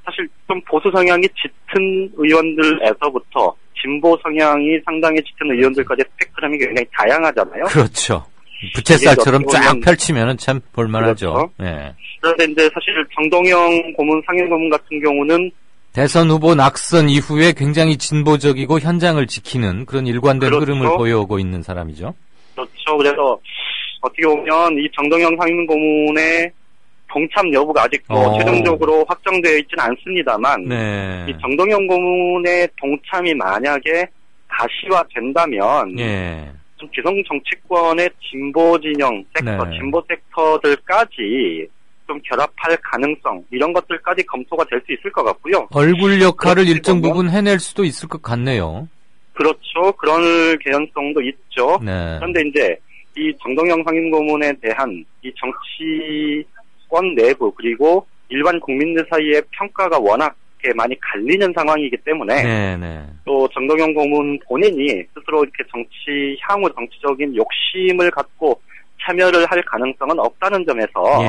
사실 좀 보수 성향이 짙은 의원들에서부터 진보 성향이 상당히 짙은 의원들까지 스펙트럼이 굉장히 다양하잖아요. 그렇죠. 부채살처럼 쫙 펼치면은 참 볼만하죠. 그렇죠. 그런데 이제 사실 정동영 고문 상임고문 같은 경우는 대선 후보 낙선 이후에 굉장히 진보적이고 현장을 지키는 그런 일관된 흐름을 보여오고 있는 사람이죠. 그렇죠. 그래서 어떻게 보면 이 정동영 상임고문의 동참 여부가 아직도 최종적으로 확정되어 있지는 않습니다만 이 정동영 고문의 동참이 만약에 가시화된다면 좀 기성 정치권의 진보 진영 섹터, 진보 섹터들까지 좀 결합할 가능성 이런 것들까지 검토가 될 수 있을 것 같고요. 얼굴 역할을 일정 부분 해낼 수도 있을 것 같네요. 그렇죠. 그런 개연성도 있죠. 그런데 이제 이 정동영 상임고문에 대한 이 정치권 내부 그리고 일반 국민들 사이의 평가가 워낙 많이 갈리는 상황이기 때문에 또 정동영 고문 본인이 스스로 이렇게 향후 정치적인 욕심을 갖고 참여를 할 가능성은 없다는 점에서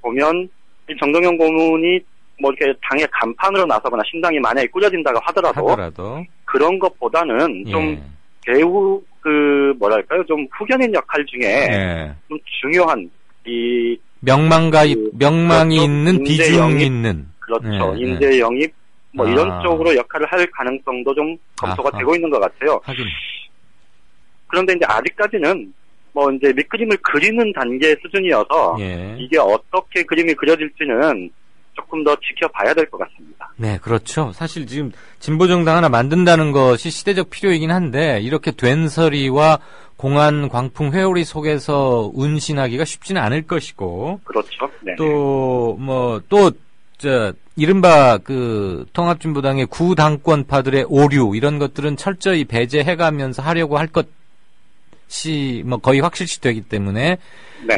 보면 이 정동영 고문이 뭐 이렇게 당의 간판으로 나서거나 신당이 만약에 꾸려진다고 하더라도 그런 것보다는 좀 배우 좀 후견인 역할 중에 좀 중요한 이 명망이 있는 비중 있는 그렇죠. 인재 영입 이런 쪽으로 역할을 할 가능성도 좀 검토가 되고 있는 것 같아요. 그런데 이제 아직까지는 이제 밑그림을 그리는 단계 수준이어서 이게 어떻게 그림이 그려질지는 조금 더 지켜봐야 될 것 같습니다. 네, 그렇죠. 사실 지금 진보정당 하나 만든다는 것이 시대적 필요이긴 한데 이렇게 된서리와 공안, 광풍, 회오리 속에서 운신하기가 쉽지는 않을 것이고 그렇죠. 이른바 통합진보당의 구당권파들의 오류 이런 것들은 철저히 배제해가면서 하려고 할 것이 거의 확실시 되기 때문에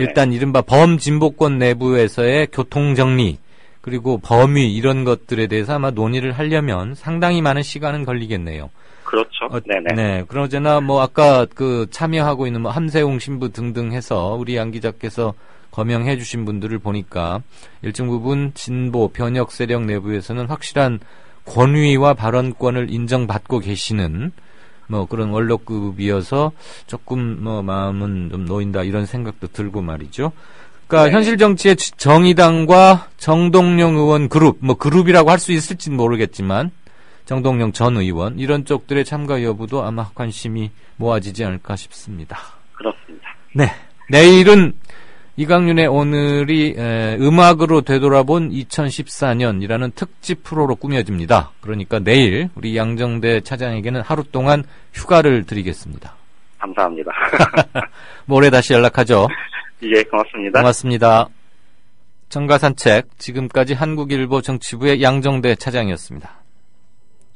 일단 이른바 범진보권 내부에서의 교통정리 그리고 범위 이런 것들에 대해서 아마 논의를 하려면 상당히 많은 시간은 걸리겠네요. 그렇죠. 네. 그러잖아 아까 참여하고 있는 함세웅 신부 등등 해서 우리 양 기자께서 거명해 주신 분들을 보니까 일정 부분 진보 변혁 세력 내부에서는 확실한 권위와 발언권을 인정받고 계시는 그런 원로급이어서 조금 마음은 좀 놓인다 이런 생각도 들고 말이죠. 그러니까 현실 정치의 정의당과 정동영 의원 그룹이라고 할 수 있을지는 모르겠지만 정동영 전 의원 이런 쪽들의 참가 여부도 아마 관심이 모아지지 않을까 싶습니다. 그렇습니다. 네. 내일은 이강윤의 오늘이 음악으로 되돌아본 2014년이라는 특집 프로로 꾸며집니다. 그러니까 내일 우리 양정대 차장에게는 하루 동안 휴가를 드리겠습니다. 감사합니다. 모레 다시 연락하죠. 예, 고맙습니다. 고맙습니다. 정가산책 지금까지 한국일보 정치부의 양정대 차장이었습니다.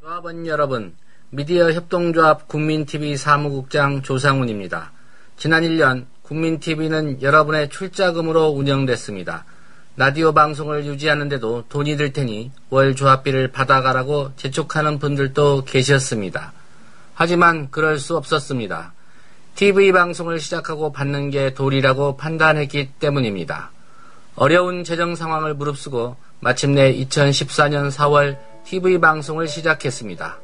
조합원 여러분, 미디어 협동조합 국민TV 사무국장 조상훈입니다. 지난 1년 국민TV는 여러분의 출자금으로 운영됐습니다. 라디오 방송을 유지하는데도 돈이 들 테니 월 조합비를 받아가라고 재촉하는 분들도 계셨습니다. 하지만 그럴 수 없었습니다. TV 방송을 시작하고 받는 게 도리라고 판단했기 때문입니다. 어려운 재정 상황을 무릅쓰고 마침내 2014년 4월 TV 방송을 시작했습니다.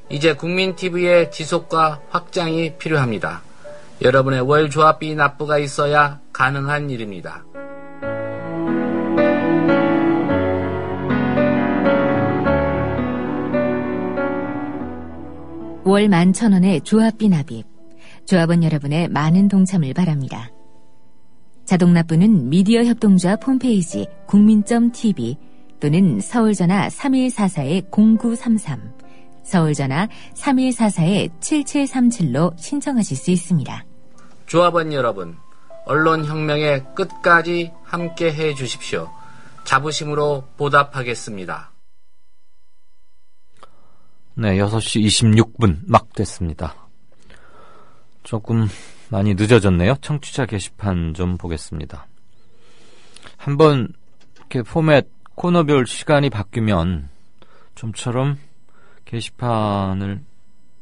이제 국민TV의 지속과 확장이 필요합니다. 여러분의 월 조합비 납부가 있어야 가능한 일입니다. 월 11,000원의 조합비 납입. 조합원 여러분의 많은 동참을 바랍니다. 자동 납부는 미디어 협동조합 홈페이지 국민.tv 또는 서울전화 3144-0933, 서울전화 3144-7737로 신청하실 수 있습니다. 조합원 여러분, 언론혁명의 끝까지 함께 해 주십시오. 자부심으로 보답하겠습니다. 네, 6시 26분 막 됐습니다. 조금 많이 늦어졌네요. 청취자 게시판 좀 보겠습니다. 한번 이렇게 포맷 코너별 시간이 바뀌면 좀처럼 게시판을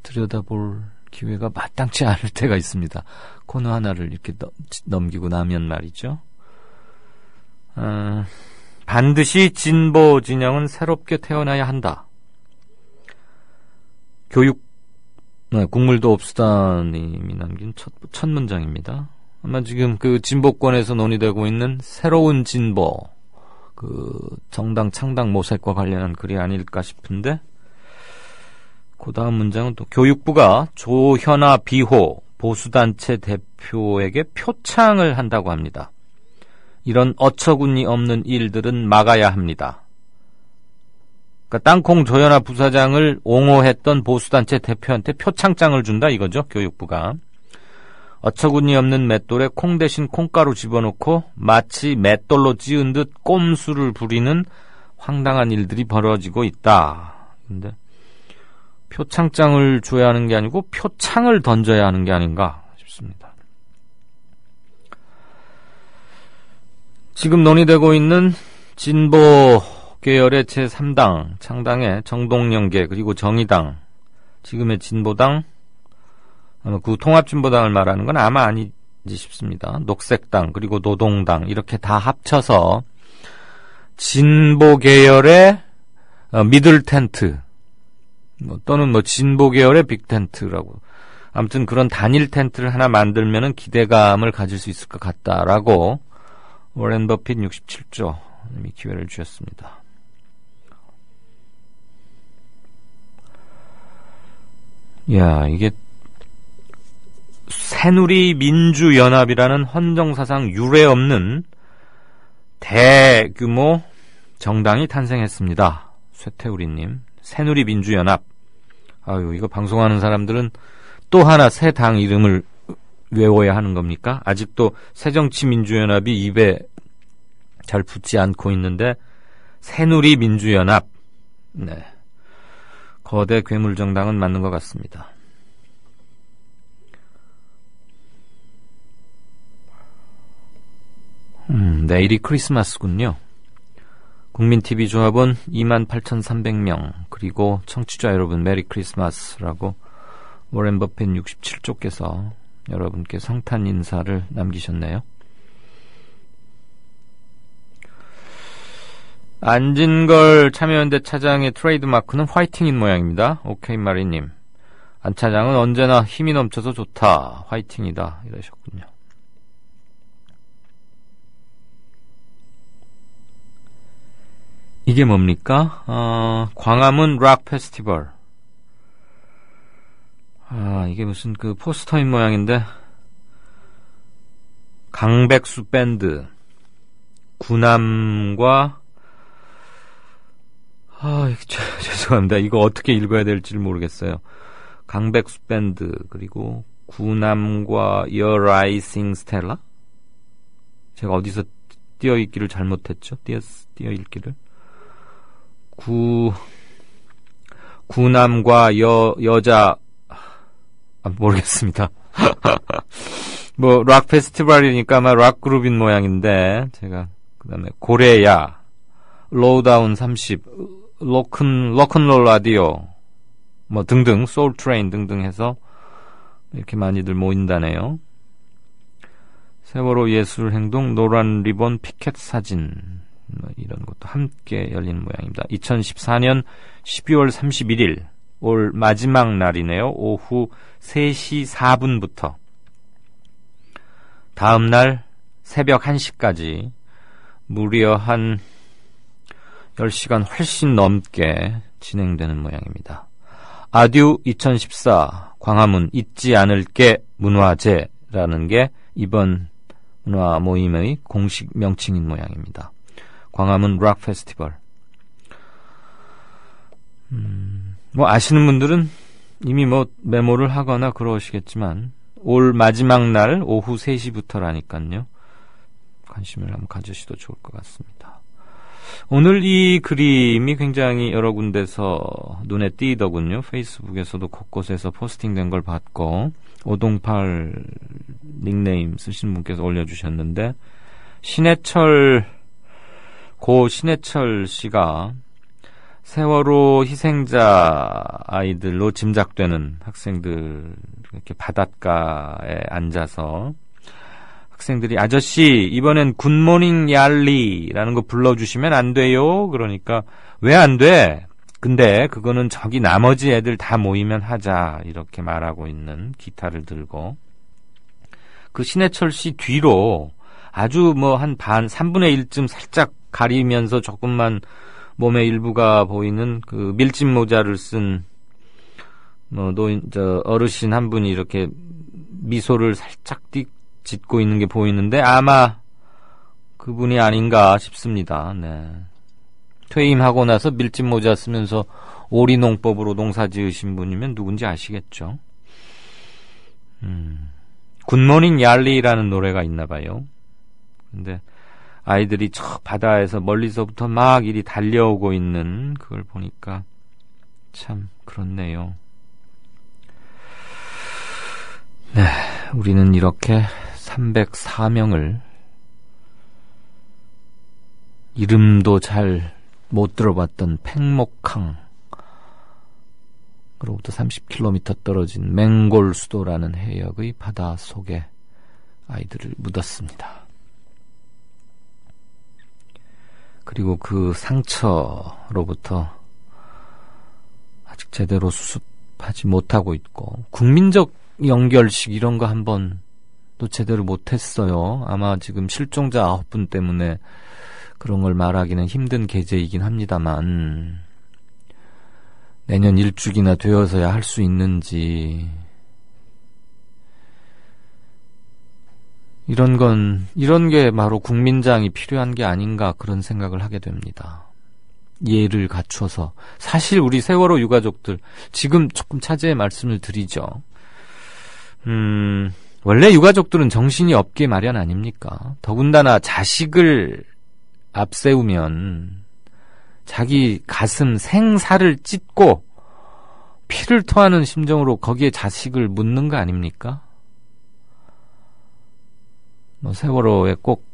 들여다볼 기회가 마땅치 않을 때가 있습니다. 코너 하나를 이렇게 넘기고 나면 말이죠. 반드시 진보 진영은 새롭게 태어나야 한다. 국물도 없수다님이 남긴 첫 문장입니다. 아마 지금 그 진보권에서 논의되고 있는 새로운 진보, 정당 창당 모색과 관련한 글이 아닐까 싶은데, 그 다음 문장은 또 교육부가 조현아 비호 보수단체 대표에게 표창을 한다고 합니다. 이런 어처구니 없는 일들은 막아야 합니다. 그러니까 땅콩 조현아 부사장을 옹호했던 보수단체 대표한테 표창장을 준다 이거죠. 교육부가. 어처구니 없는 맷돌에 콩 대신 콩가루 집어넣고 마치 맷돌로 찌은 듯 꼼수를 부리는 황당한 일들이 벌어지고 있다. 근데 표창장을 줘야 하는 게 아니고 표창을 던져야 하는 게 아닌가 싶습니다. 지금 논의되고 있는 진보 계열의 제3당 창당의 정동영계 그리고 정의당, 지금의 진보당, 그 통합진보당을 말하는 건 아마 아니지 싶습니다. 녹색당 그리고 노동당 이렇게 다 합쳐서 진보 계열의 미들 텐트 또는 진보 계열의 빅 텐트라고, 아무튼 그런 단일 텐트를 하나 만들면은 기대감을 가질 수 있을 것 같다라고 워렌 버핏 67조 님이 기회를 주셨습니다. 야, 이게 새누리민주연합이라는 헌정사상 유례없는 대규모 정당이 탄생했습니다. 쇠태우리님, 새누리민주연합. 아유, 이거 방송하는 사람들은 또 하나 새 당 이름을 외워야 하는 겁니까? 아직도 새정치민주연합이 입에 잘 붙지 않고 있는데 새누리민주연합. 네, 거대 괴물정당은 맞는 것 같습니다. 내일이 크리스마스군요. 국민TV 조합원 28,300명, 그리고 청취자 여러분 메리 크리스마스라고 워렌 버핏 67조께서 여러분께 성탄 인사를 남기셨네요. 안진걸 참여연대 차장의 트레이드마크는 화이팅인 모양입니다. 오케이 마리님, 안 차장은 언제나 힘이 넘쳐서 좋다, 화이팅이다 이러셨군요. 이게 뭡니까? 광화문 락 페스티벌. 이게 무슨 그 포스터인 모양인데, 강백수 밴드, 구남과, 죄송합니다. 이거 어떻게 읽어야 될지 모르겠어요. 강백수 밴드, 그리고 구남과 Your Rising Stella? 제가 어디서 띄어 읽기를 잘못했죠? 띄어 읽기를. 구남과 여자, 모르겠습니다. 락 페스티벌이니까 아마 락 그룹인 모양인데, 제가, 그 다음에, 고래야, 로우다운 30, 로큰롤 라디오, 등등, 소울 트레인 등등 해서, 이렇게 많이들 모인다네요. 세월호 예술 행동, 노란 리본 피켓 사진, 이런 것도 함께 열리는 모양입니다. 2014년 12월 31일, 올 마지막 날이네요. 오후 3시 4분부터 다음 날 새벽 1시까지 무려 한 10시간 훨씬 넘게 진행되는 모양입니다. 아듀 2014 광화문 잊지 않을게 문화제라는 게 이번 문화 모임의 공식 명칭인 모양입니다. 광화문 락 페스티벌. 아시는 분들은 이미 메모를 하거나 그러시겠지만, 올 마지막 날 오후 3시부터라니까요. 관심을 한번 가지셔도 좋을 것 같습니다. 오늘 이 그림이 굉장히 여러 군데서 눈에 띄더군요. 페이스북에서도 곳곳에서 포스팅된 걸 봤고, 오동팔 닉네임 쓰신 분께서 올려주셨는데, 고 신해철 씨가 세월호 희생자 아이들로 짐작되는 학생들 이렇게 바닷가에 앉아서 학생들이 아저씨 이번엔 굿모닝 얄리라는 거 불러주시면 안 돼요? 그러니까 왜 안 돼? 근데 그거는 저기 나머지 애들 다 모이면 하자 이렇게 말하고 있는 기타를 들고 그 신해철 씨 뒤로 아주 뭐 한 3분의 1쯤 살짝 가리면서 조금만 몸의 일부가 보이는 그 밀짚 모자를 쓴 어르신 한 분이 이렇게 미소를 살짝 짓고 있는 게 보이는데 아마 그분이 아닌가 싶습니다. 네. 퇴임하고 나서 밀짚 모자 쓰면서 오리농법으로 농사 지으신 분이면 누군지 아시겠죠? 굿모닝 얄리라는 노래가 있나 봐요. 근데 아이들이 저 바다에서 멀리서부터 막 이리 달려오고 있는 그걸 보니까 참 그렇네요. 네, 우리는 이렇게 304명을 이름도 잘 못 들어봤던 팽목항 그로부터 30km 떨어진 맹골수도라는 해역의 바다 속에 아이들을 묻었습니다. 그리고 그 상처로부터 아직 제대로 수습하지 못하고 있고 국민적 연결식 이런 거 한 번도 제대로 못했어요. 아마 지금 실종자 9분 때문에 그런 걸 말하기는 힘든 계제이긴 합니다만 내년 일주기나 되어서야 할 수 있는지 이런 게 바로 국민장이 필요한 게 아닌가 그런 생각을 하게 됩니다. 예를 갖춰서 사실 우리 세월호 유가족들 지금 조금 차제의 말씀을 드리죠. 원래 유가족들은 정신이 없게 마련 아닙니까? 더군다나 자식을 앞세우면 자기 가슴 생사를 찢고 피를 토하는 심정으로 거기에 자식을 묻는 거 아닙니까? 세월호에 꼭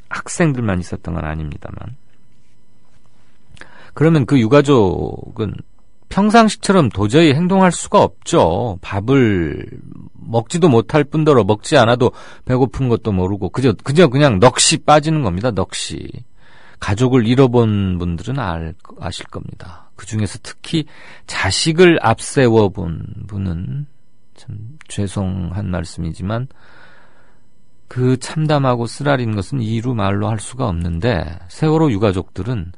학생들만 있었던 건 아닙니다만. 그러면 그 유가족은 평상시처럼 도저히 행동할 수가 없죠. 밥을 먹지도 못할 뿐더러 먹지 않아도 배고픈 것도 모르고 그저 그냥 넋이 빠지는 겁니다. 넋이. 가족을 잃어본 분들은 아실 겁니다. 그중에서 특히 자식을 앞세워 본 분은 참 죄송한 말씀이지만 그 참담하고 쓰라린 것은 이루 말로 할 수가 없는데 세월호 유가족들은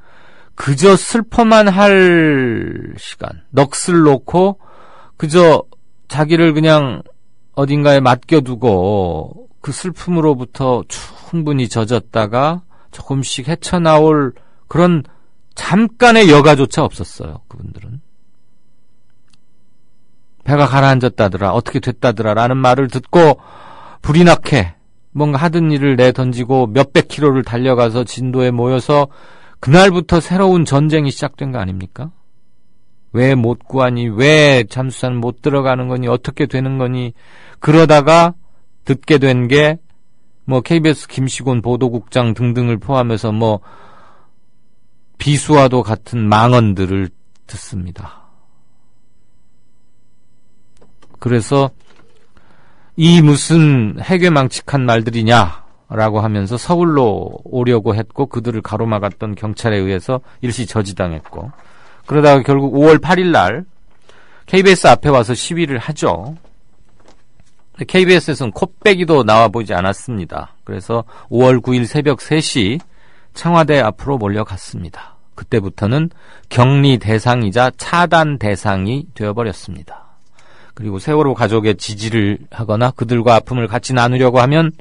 그저 슬퍼만 할 시간, 넋을 놓고 그저 자기를 그냥 어딘가에 맡겨두고 그 슬픔으로부터 충분히 젖었다가 조금씩 헤쳐나올 그런 잠깐의 여가조차 없었어요. 그분들은. 배가 가라앉았다더라, 어떻게 됐다더라 라는 말을 듣고 불이 나게 뭔가 하던 일을 내던지고 몇백 킬로를 달려가서 진도에 모여서 그날부터 새로운 전쟁이 시작된 거 아닙니까? 왜 못 구하니? 왜 잠수산 못 들어가는 거니? 어떻게 되는 거니? 그러다가 듣게 된 게 KBS 김시곤 보도국장 등등을 포함해서 비수와도 같은 망언들을 듣습니다. 그래서 이 무슨 해괴망측한 말들이냐라고 하면서 서울로 오려고 했고 그들을 가로막았던 경찰에 의해서 일시 저지당했고 그러다가 결국 5월 8일 날 KBS 앞에 와서 시위를 하죠. KBS에서는 콧배기도 나와 보이지 않았습니다. 그래서 5월 9일 새벽 3시 청와대 앞으로 몰려갔습니다. 그때부터는 격리 대상이자 차단 대상이 되어버렸습니다. 그리고 세월호 가족의 지지를 하거나 그들과 아픔을 같이 나누려고 하면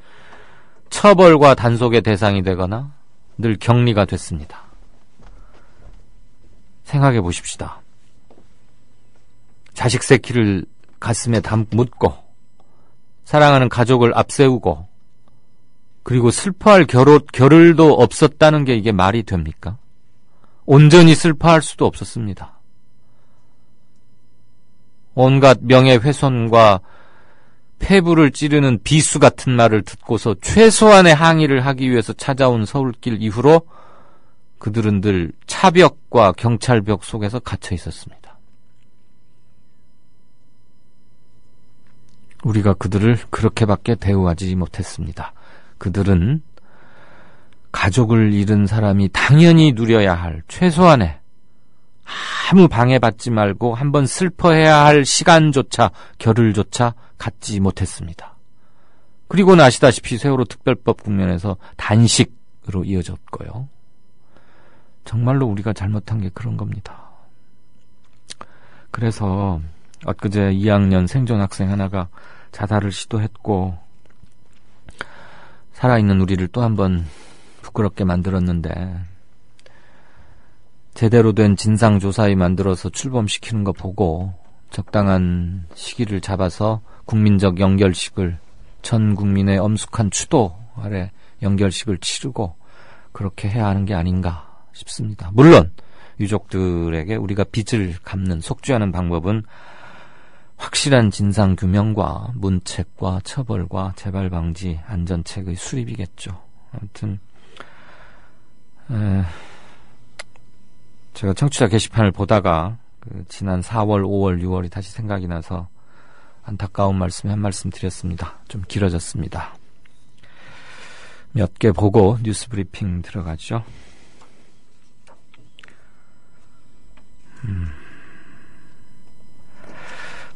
처벌과 단속의 대상이 되거나 늘 격리가 됐습니다. 생각해 보십시다. 자식 새끼를 가슴에 묻고 사랑하는 가족을 앞세우고 그리고 슬퍼할 겨를도 없었다는 게 이게 말이 됩니까? 온전히 슬퍼할 수도 없었습니다. 온갖 명예훼손과 폐부를 찌르는 비수 같은 말을 듣고서 최소한의 항의를 하기 위해서 찾아온 서울길 이후로 그들은 늘 차벽과 경찰벽 속에서 갇혀 있었습니다. 우리가 그들을 그렇게밖에 대우하지 못했습니다. 그들은 가족을 잃은 사람이 당연히 누려야 할 최소한의 아무 방해받지 말고 한번 슬퍼해야 할 시간조차 겨를조차 갖지 못했습니다. 그리고는 아시다시피 세월호 특별법 국면에서 단식으로 이어졌고요. 정말로 우리가 잘못한 게 그런 겁니다. 그래서 엊그제 2학년 생존 학생 하나가 자살을 시도했고 살아있는 우리를 또 한 번 부끄럽게 만들었는데 제대로 된 진상조사위 만들어서 출범시키는 거 보고 적당한 시기를 잡아서 국민적 연결식을 전 국민의 엄숙한 추도 아래 연결식을 치르고 그렇게 해야 하는 게 아닌가 싶습니다. 물론 유족들에게 우리가 빚을 갚는 속죄하는 방법은 확실한 진상규명과 문책과 처벌과 재발방지 안전책의 수립이겠죠. 아무튼 제가 청취자 게시판을 보다가 지난 4월, 5월, 6월이 다시 생각이 나서 안타까운 말씀에 한 말씀 드렸습니다. 좀 길어졌습니다. 몇 개 보고 뉴스 브리핑 들어가죠.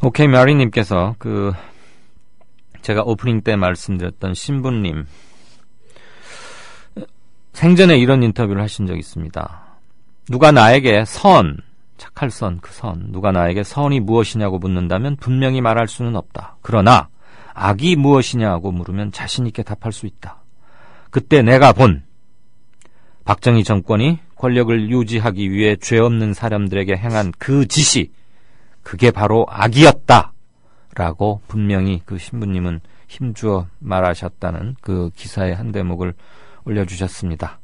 오케이 마리님께서 제가 오프닝 때 말씀드렸던 신부님 생전에 이런 인터뷰를 하신 적이 있습니다. 누가 나에게 착할 선, 누가 나에게 선이 무엇이냐고 묻는다면 분명히 말할 수는 없다. 그러나 악이 무엇이냐고 물으면 자신 있게 답할 수 있다. 그때 내가 본 박정희 정권이 권력을 유지하기 위해 죄 없는 사람들에게 행한 그 짓이 그게 바로 악이었다 라고 분명히 그 신부님은 힘주어 말하셨다는 그 기사의 한 대목을 올려주셨습니다.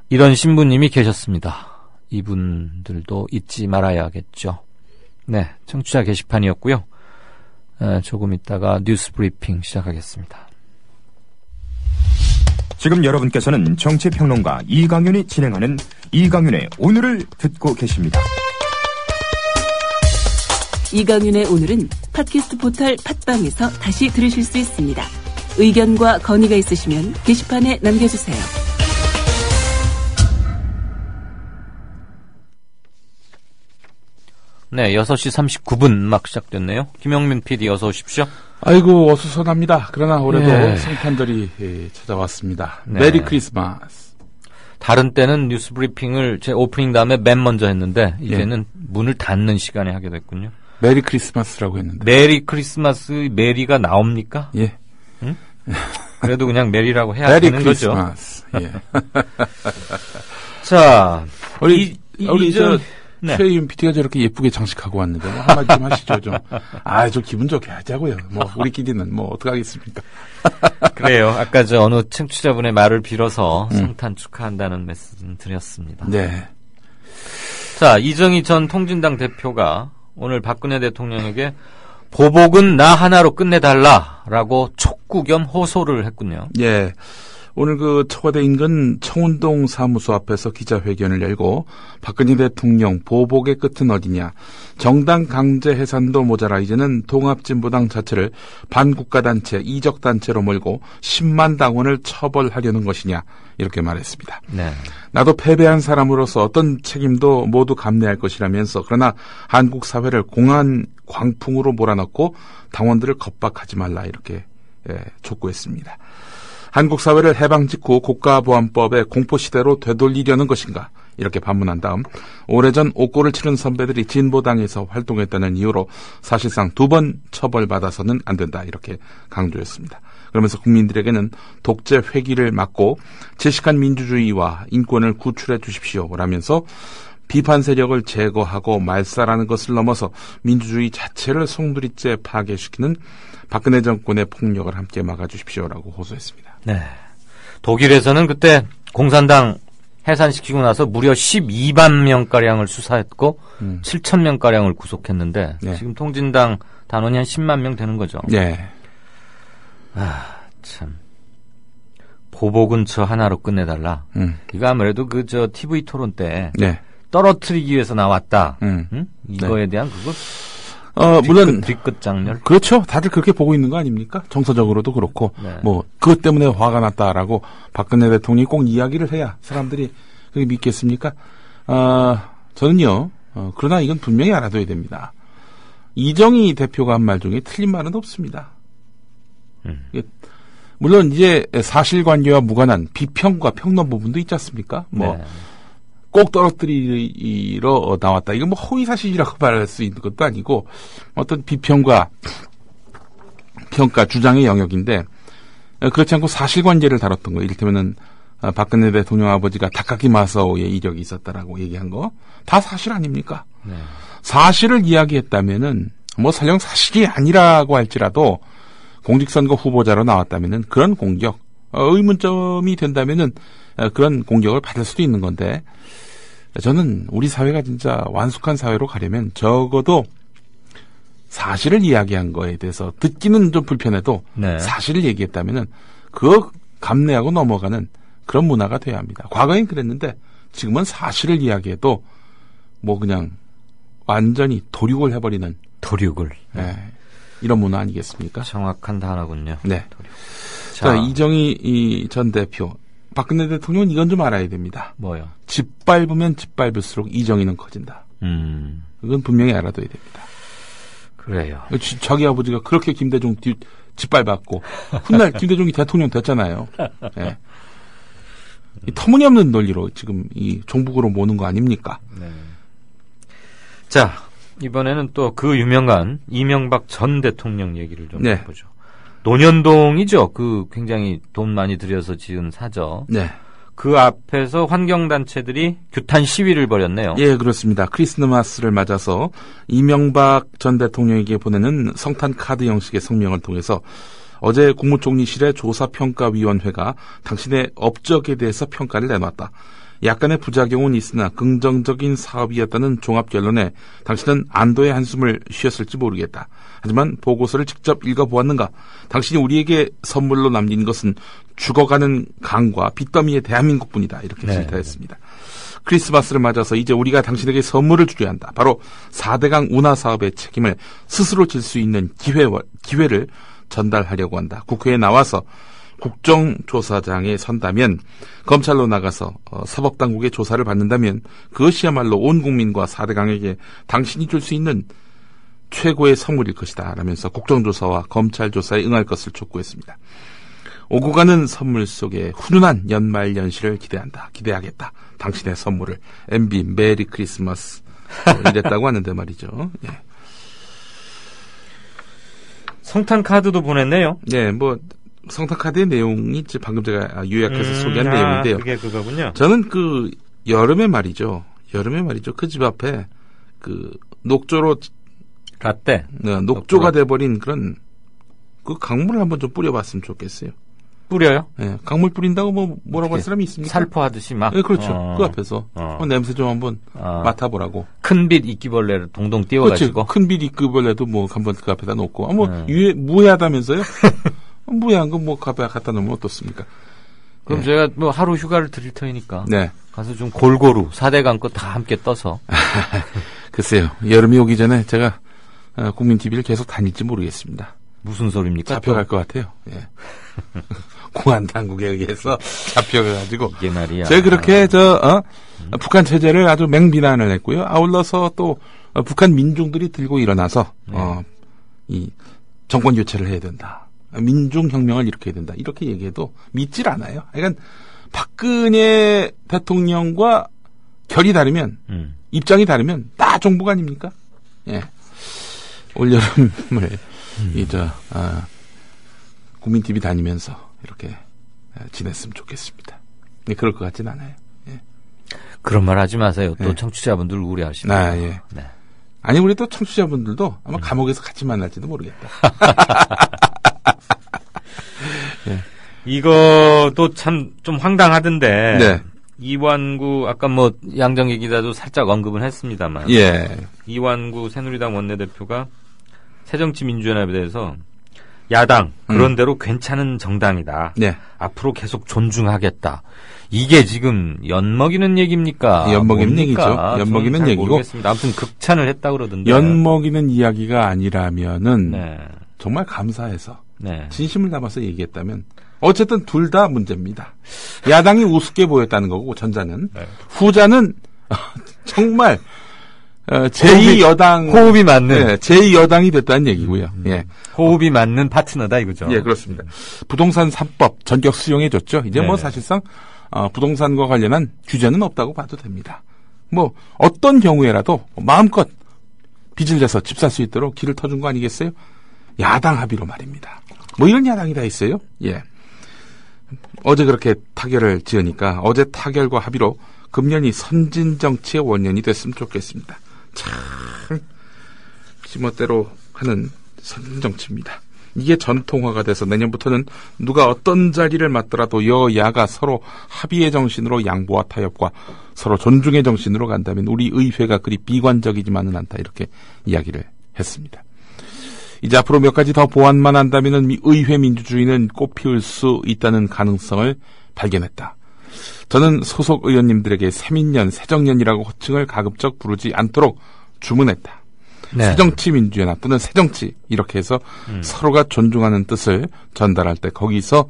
이런 신부님이 계셨습니다. 이분들도 잊지 말아야겠죠. 네, 청취자 게시판이었고요. 조금 있다가 뉴스 브리핑 시작하겠습니다. 지금 여러분께서는 정치평론가 이강윤이 진행하는 이강윤의 오늘을 듣고 계십니다. 이강윤의 오늘은 팟캐스트 포털 팟빵에서 다시 들으실 수 있습니다. 의견과 건의가 있으시면 게시판에 남겨주세요. 네, 6시 39분 막 시작됐네요. 김영민 PD 어서 오십시오. 아이고 어수선합니다. 그러나 올해도 성탄절이 찾아왔습니다. 네. 메리 크리스마스. 다른 때는 뉴스 브리핑을 제 오프닝 다음에 맨 먼저 했는데 이제는 문을 닫는 시간에 하게 됐군요. 메리 크리스마스라고 했는데. 메리 크리스마스 메리가 나옵니까? 예. 응? 그래도 그냥 메리라고 해야 되는 거죠. 메리 크리스마스. 예. 자, 우리 최희윤 PD가 저렇게 예쁘게 장식하고 왔는데 한마디 좀 하시죠 좀. 좀 기분 좋게 하자고요. 우리끼리는 어떡하겠습니까? 그래요. 아까 어느 청취자분의 말을 빌어서 성탄 축하한다는 메시지는 드렸습니다. 네. 자, 이정희 전 통진당 대표가 오늘 박근혜 대통령에게 보복은 나 하나로 끝내달라라고 촉구 겸 호소를 했군요. 예. 오늘 청와대 인근 청운동 사무소 앞에서 기자회견을 열고 박근혜 대통령 보복의 끝은 어디냐. 정당 강제 해산도 모자라 이제는 통합진보당 자체를 반국가단체, 이적단체로 몰고 10만 당원을 처벌하려는 것이냐. 이렇게 말했습니다. 네. 나도 패배한 사람으로서 어떤 책임도 모두 감내할 것이라면서 그러나 한국 사회를 공안 광풍으로 몰아넣고 당원들을 겁박하지 말라 이렇게 촉구했습니다. 한국 사회를 해방 직후 국가보안법의 공포시대로 되돌리려는 것인가 이렇게 반문한 다음 오래전 옥고를 치른 선배들이 진보당에서 활동했다는 이유로 사실상 2번 처벌받아서는 안 된다 이렇게 강조했습니다. 그러면서 국민들에게는 독재 회기를 막고 제식한 민주주의와 인권을 구출해 주십시오라면서 비판 세력을 제거하고 말살하는 것을 넘어서 민주주의 자체를 송두리째 파괴시키는 박근혜 정권의 폭력을 함께 막아주십시오라고 호소했습니다. 네. 독일에서는 그때 공산당 해산시키고 나서 무려 12만 명가량을 수사했고 7천 명가량을 구속했는데 네. 지금 통진당 단원이 한 10만 명 되는 거죠. 네. 참. 보복은 저 하나로 끝내달라. 이거 아무래도 TV 토론 때 네. 떨어뜨리기 위해서 나왔다. 응? 이거에 대한 그거 물론 뒤끝 장렬. 그렇죠. 다들 그렇게 보고 있는 거 아닙니까? 정서적으로도 그렇고 네. 그것 때문에 화가 났다라고 박근혜 대통령이 꼭 이야기를 해야 사람들이 그게 믿겠습니까? 저는요. 그러나 이건 분명히 알아둬야 됩니다. 이정희 대표가 한 말 중에 틀린 말은 없습니다. 물론 이제 사실관계와 무관한 비평과 평론 부분도 있지 않습니까? 네. 꼭 떨어뜨리러 나왔다. 이건 허위사실이라고 말할 수 있는 것도 아니고 어떤 비평과 평가 주장의 영역인데 그렇지 않고 사실관계를 다뤘던 거. 이를테면은 박근혜 대통령 아버지가 다카키 마사오의 이력이 있었다라고 얘기한 거 다 사실 아닙니까? 네. 사실을 이야기했다면은 설령 사실이 아니라고 할지라도 공직선거 후보자로 나왔다면은 그런 공격 의문점이 된다면은 그런 공격을 받을 수도 있는 건데 저는 우리 사회가 진짜 완숙한 사회로 가려면 적어도 사실을 이야기한 거에 대해서 듣기는 좀 불편해도 네. 사실을 얘기했다면은 그거 감내하고 넘어가는 그런 문화가 돼야 합니다. 과거엔 그랬는데 지금은 사실을 이야기해도 그냥 완전히 도륙을 해버리는 도륙을 이런 문화 아니겠습니까? 정확한 단어군요. 네. 자, 이정희 전 대표 박근혜 대통령은 이건 좀 알아야 됩니다. 뭐요? 짓밟으면 짓밟을수록 이정희는 커진다. 이건 분명히 알아둬야 됩니다. 그래요. 자기 아버지가 그렇게 김대중 짓밟았고 훗날 김대중이 대통령 됐잖아요. 네. 이 터무니없는 논리로 지금 이 종북으로 모는 거 아닙니까? 네. 자, 이번에는 또 그 유명한 이명박 전 대통령 얘기를 좀 해보죠. 논현동이죠. 굉장히 돈 많이 들여서 지은 사저. 네. 그 앞에서 환경단체들이 규탄 시위를 벌였네요. 예, 그렇습니다. 크리스마스를 맞아서 이명박 전 대통령에게 보내는 성탄 카드 형식의 성명을 통해서 어제 국무총리실의 조사평가위원회가 당신의 업적에 대해서 평가를 내놨다. 약간의 부작용은 있으나 긍정적인 사업이었다는 종합결론에 당신은 안도의 한숨을 쉬었을지 모르겠다. 하지만 보고서를 직접 읽어보았는가? 당신이 우리에게 선물로 남긴 것은 죽어가는 강과 빚더미의 대한민국뿐이다. 이렇게 질타했습니다. 크리스마스를 맞아서 이제 우리가 당신에게 선물을 주려야 한다. 바로 4대강 운하사업의 책임을 스스로 질 수 있는 기회를 전달하려고 한다. 국회에 나와서 국정조사장에 선다면, 검찰로 나가서 사법당국의 조사를 받는다면 그것이야말로 온 국민과 4대강에게 당신이 줄 수 있는 최고의 선물일 것이다 라면서 국정조사와 검찰조사에 응할 것을 촉구했습니다. 오고 가는 선물 속에 훈훈한 연말연시를 기대하겠다. 당신의 선물을. MB 메리 크리스마스 이랬다고 하는데 말이죠. 예. 성탄 카드도 보냈네요. 네, 성탄 카드의 내용이 방금 제가 요약해서 소개한 내용인데요. 그게 그거군요. 저는 여름에 말이죠. 그 집 앞에 녹조로 라떼. 녹조가 돼버린 그런 강물을 한번 좀 뿌려봤으면 좋겠어요. 뿌려요? 네, 강물 뿌린다고 뭐라고 할 사람이 있습니까? 살포하듯이 막. 네, 그렇죠. 그 앞에서 냄새 좀 한번 맡아보라고. 큰빛 이끼벌레를 동동 띄워가지고. 큰빛 이끼벌레도 한번 그 앞에다 놓고. 무해하다면서요? 무해한 거 그 앞에 갖다 놓으면 어떻습니까? 그럼 제가 하루 휴가를 드릴 터이니까. 네. 가서 좀 골고루 4대강 거 다 함께 떠서. 글쎄요. 여름이 오기 전에 제가 국민TV를 계속 다닐지 모르겠습니다. 무슨 소리입니까? 잡혀갈 것 같아요. 예. 공안 당국에 의해서 잡혀가지고. 이게 말이야. 제가 그렇게 북한 체제를 아주 맹비난을 했고요. 아울러서 또 북한 민중들이 들고 일어나서 이 정권 교체를 해야 된다. 민중혁명을 일으켜야 된다. 이렇게 얘기해도 믿질 않아요. 그러니까 박근혜 대통령과 결이 다르면 입장이 다르면 다 정부가 아닙니까? 예. 올여름을 국민TV 다니면서 이렇게 지냈으면 좋겠습니다. 네, 그럴 것 같진 않아요. 예. 그런 말 하지 마세요. 또 청취자분들 우려하시네요. 아, 예. 네. 아니, 우리 또 청취자분들도 아마 감옥에서 같이 만날지도 모르겠다. 예. 이것도 참 좀 황당하던데. 네. 이완구, 아까 뭐, 양정기 기자도 살짝 언급은 했습니다만. 예. 이완구 새누리당 원내대표가 새정치민주연합에 대해서 야당, 그런대로 괜찮은 정당이다. 네. 앞으로 계속 존중하겠다. 이게 지금 엿먹이는 얘기입니까? 엿먹이는 얘기죠. 엿먹이는 얘기고. 모르겠습니다. 아무튼 극찬을 했다 그러던데. 엿먹이는 이야기가 아니라면은 네. 정말 감사해서 네. 진심을 담아서 얘기했다면 어쨌든 둘 다 문제입니다. 야당이 우습게 보였다는 거고 전자는 네. 후자는 정말 제2여당 호흡이 맞는 네, 제2여당이 됐다는 얘기고요. 예. 호흡이 맞는 파트너다 이거죠. 예, 그렇습니다. 부동산 3법 전격 수용해 줬죠. 이제 네. 뭐 사실상 부동산과 관련한 규제는 없다고 봐도 됩니다. 뭐 어떤 경우에라도 마음껏 빚을 내서 집 살 수 있도록 길을 터준 거 아니겠어요? 야당 합의로 말입니다. 뭐 이런 야당이 다 있어요? 예. 어제 그렇게 타결을 지으니까 어제 타결과 합의로 금년이 선진 정치의 원년이 됐으면 좋겠습니다. 참 지멋대로 하는 선진 정치입니다. 이게 전통화가 돼서 내년부터는 누가 어떤 자리를 맡더라도 여야가 서로 합의의 정신으로 양보와 타협과 서로 존중의 정신으로 간다면 우리 의회가 그리 비관적이지만은 않다 이렇게 이야기를 했습니다. 이제 앞으로 몇 가지 더 보완만 한다면 의회 민주주의는 꽃피울 수 있다는 가능성을 발견했다. 저는 소속 의원님들에게 새민년, 새정년이라고 호칭을 가급적 부르지 않도록 주문했다. 네. 새정치민주연합 또는 새정치 이렇게 해서 서로가 존중하는 뜻을 전달할 때 거기서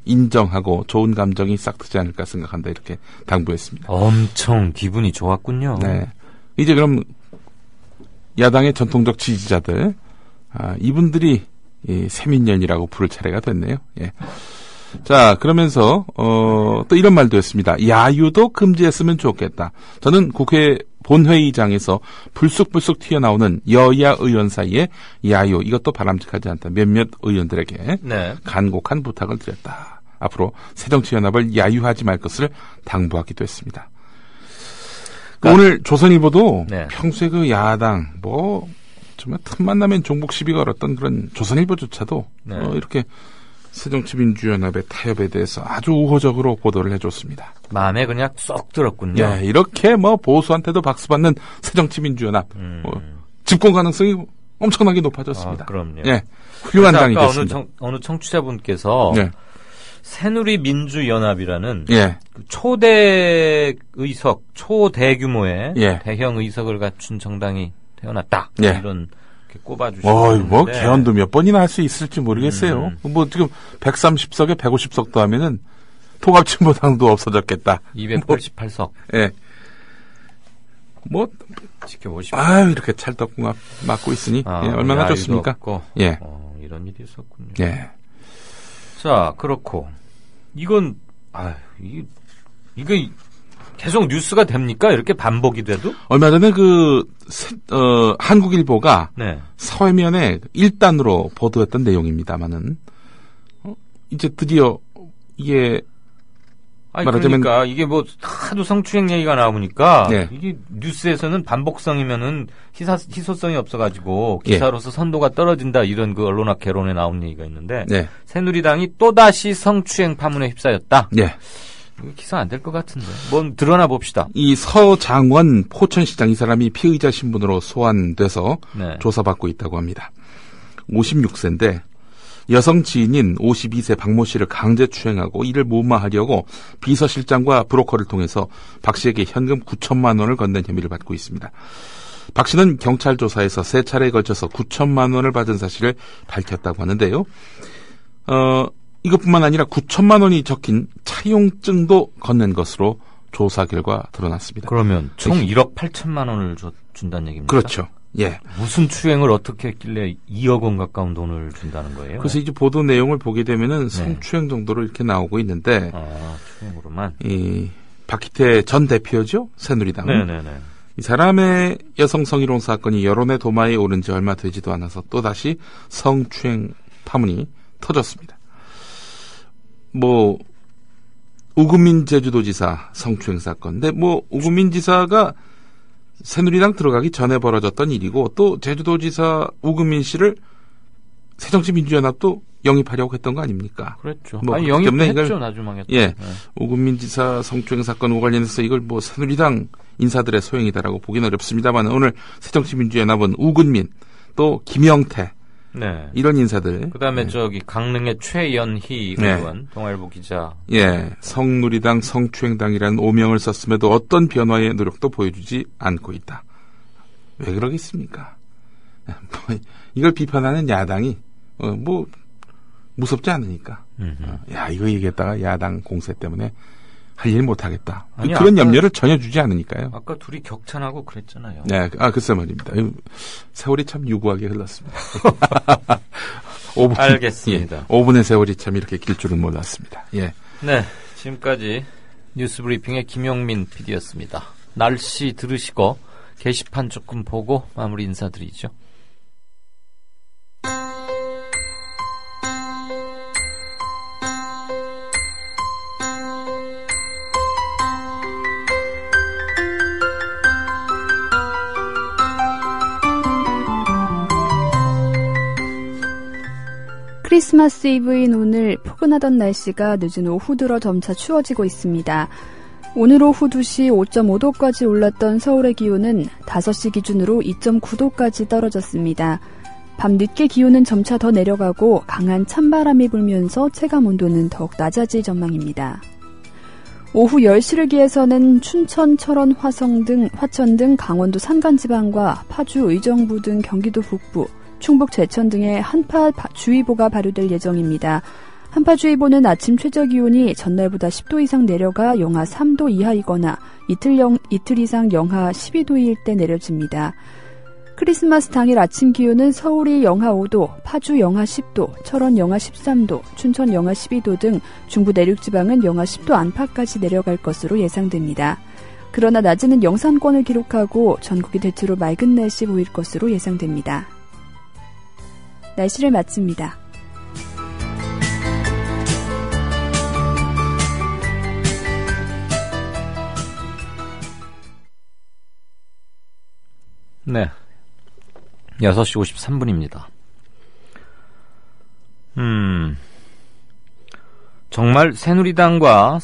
인정하고 좋은 감정이 싹 트지 않을까 생각한다 이렇게 당부했습니다. 엄청 기분이 좋았군요. 네. 이제 그럼 야당의 전통적 지지자들 이분들이 새민년이라고 부를 차례가 됐네요. 예. 자, 그러면서 또 이런 말도 했습니다. 야유도 금지했으면 좋겠다. 저는 국회 본회의장에서 불쑥불쑥 튀어나오는 여야 의원 사이에 야유 이것도 바람직하지 않다. 몇몇 의원들에게 네. 간곡한 부탁을 드렸다. 앞으로 새정치연합을 야유하지 말 것을 당부하기도 했습니다. 오늘 조선일보도 네. 평소에 그 야당 정말 틈만 나면 종북 시비 걸었던 그런 조선일보조차도 네. 이렇게 새정치민주연합의 타협에 대해서 아주 우호적으로 보도를 해줬습니다. 마음에 그냥 쏙 들었군요. 예, 이렇게 보수한테도 박수받는 새정치민주연합 집권 가능성이 엄청나게 높아졌습니다. 그럼요. 예, 훌륭한 당이 됐습니다. 어느 청취자분께서 예. 새누리민주연합이라는 예. 초대 의석, 초대규모의 예. 대형 의석을 갖춘 정당이 태어났다. 예. 이런 꼽아주시는데 개헌도 몇 번이나 할 수 있을지 모르겠어요. 지금 130석에 150석도 하면은 통합진보당도 없어졌겠다. 288석. 예. 지켜보십시오. 이렇게 찰떡궁합 맞고 있으니 얼마나 좋습니까? 없고. 예. 이런 일이 있었군요. 예. 자, 그렇고 이건 이게 계속 뉴스가 됩니까? 이렇게 반복이 돼도? 얼마 전에 한국일보가 네. 서해면에 1단으로 보도했던 내용입니다만은 이제 드디어 이게 말하자면 그러니까 이게 하도 성추행 얘기가 나오니까 네. 이게 뉴스에서는 반복성이면은 희소성이 없어가지고 기사로서 선도가 떨어진다 이런 그 언론학 개론에 나온 얘기가 있는데 네. 새누리당이 또다시 성추행 파문에 휩싸였다. 네. 기사 안 될 것 같은데. 드러나 봅시다. 이 서장원 포천시장 이 사람이 피의자 신분으로 소환돼서 네. 조사받고 있다고 합니다. 56세인데 여성 지인인 52세 박모 씨를 강제 추행하고 이를 무마하려고 비서실장과 브로커를 통해서 박 씨에게 현금 9천만 원을 건넨 혐의를 받고 있습니다. 박 씨는 경찰 조사에서 3차례에 걸쳐서 9천만 원을 받은 사실을 밝혔다고 하는데요. 이것뿐만 아니라 9천만 원이 적힌 차용증도 건넨 것으로 조사 결과 드러났습니다. 그러면 총 1억 8천만 원을 준다는 얘기입니까? 그렇죠. 예. 무슨 추행을 어떻게 했길래 2억 원 가까운 돈을 준다는 거예요? 그래서 이제 보도 내용을 보게 되면은 성추행 정도로 이렇게 나오고 있는데. 추행으로만. 이 박희태 전 대표죠? 새누리당. 네네네. 이 사람의 여성 성희롱 사건이 여론의 도마에 오른 지 얼마 되지도 않아서 또다시 성추행 파문이 터졌습니다. 우금민 제주도지사 성추행 사건. 근데 뭐 우금민 지사가 새누리당 들어가기 전에 벌어졌던 일이고 또 제주도지사 우금민 씨를 새정치민주연합도 영입하려고 했던 거 아닙니까? 그렇죠. 뭐 아니 영입했죠. 나중에. 예, 네. 우금민 지사 성추행 사건과 관련해서 이걸 뭐 새누리당 인사들의 소행이다라고 보기는 어렵습니다만 오늘 새정치민주연합은 우금민 또 김영태 네. 이런 인사들. 그다음에 저기 강릉의 최연희 의원 동아일보 기자. 예, 성누리당 성추행당이라는 오명을 썼음에도 어떤 변화의 노력도 보여주지 않고 있다. 왜 그러겠습니까? 이걸 비판하는 야당이 뭐 무섭지 않으니까. 야, 이거 얘기했다가 야당 공세 때문에 할 일 못하겠다. 아니, 그런 염려를 전혀 주지 않으니까요. 아까 둘이 격찬하고 그랬잖아요. 네, 글쎄 말입니다. 세월이 참 유구하게 흘렀습니다. 5분, 알겠습니다. 예, 5분의 세월이 참 이렇게 길 줄은 몰랐습니다. 예. 네, 지금까지 뉴스브리핑의 김용민 PD였습니다. 날씨 들으시고 게시판 조금 보고 마무리 인사드리죠. 크리스마스 이브인 오늘 포근하던 날씨가 늦은 오후 들어 점차 추워지고 있습니다. 오늘 오후 2시 5.5도까지 올랐던 서울의 기온은 5시 기준으로 2.9도까지 떨어졌습니다. 밤늦게 기온은 점차 더 내려가고 강한 찬바람이 불면서 체감 온도는 더욱 낮아질 전망입니다. 오후 10시를 기해서는 춘천, 철원, 화천 등 강원도 산간지방과 파주, 의정부 등 경기도 북부, 충북 제천 등의 한파주의보가 발효될 예정입니다. 한파주의보는 아침 최저기온이 전날보다 10도 이상 내려가 영하 3도 이하이거나 이틀 이상 영하 12도일 때 내려집니다. 크리스마스 당일 아침 기온은 서울이 영하 5도, 파주 영하 10도, 철원 영하 13도, 춘천 영하 12도 등 중부 내륙지방은 영하 10도 안팎까지 내려갈 것으로 예상됩니다. 그러나 낮에는 영상권을 기록하고 전국이 대체로 맑은 날씨 보일 것으로 예상됩니다. 날씨를 마칩니다. 네. 6시 53분입니다. 정말 새누리당과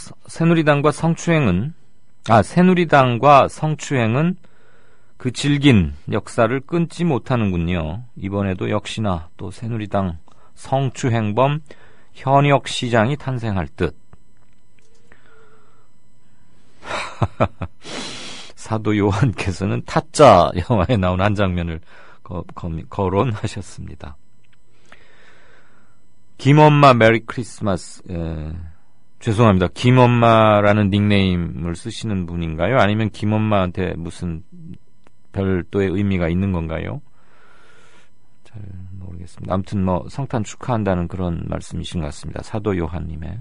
성추행은 그 질긴 역사를 끊지 못하는군요. 이번에도 역시나 또 새누리당 성추행범 현역 시장이 탄생할 듯. 사도 요한께서는 타짜 영화에 나온 한 장면을 거론하셨습니다. 김엄마 메리 크리스마스. 죄송합니다. 김엄마라는 닉네임을 쓰시는 분인가요? 아니면 김엄마한테 무슨 별도의 의미가 있는 건가요? 잘 모르겠습니다. 아무튼 뭐 성탄 축하한다는 그런 말씀이신 것 같습니다. 사도 요한님의.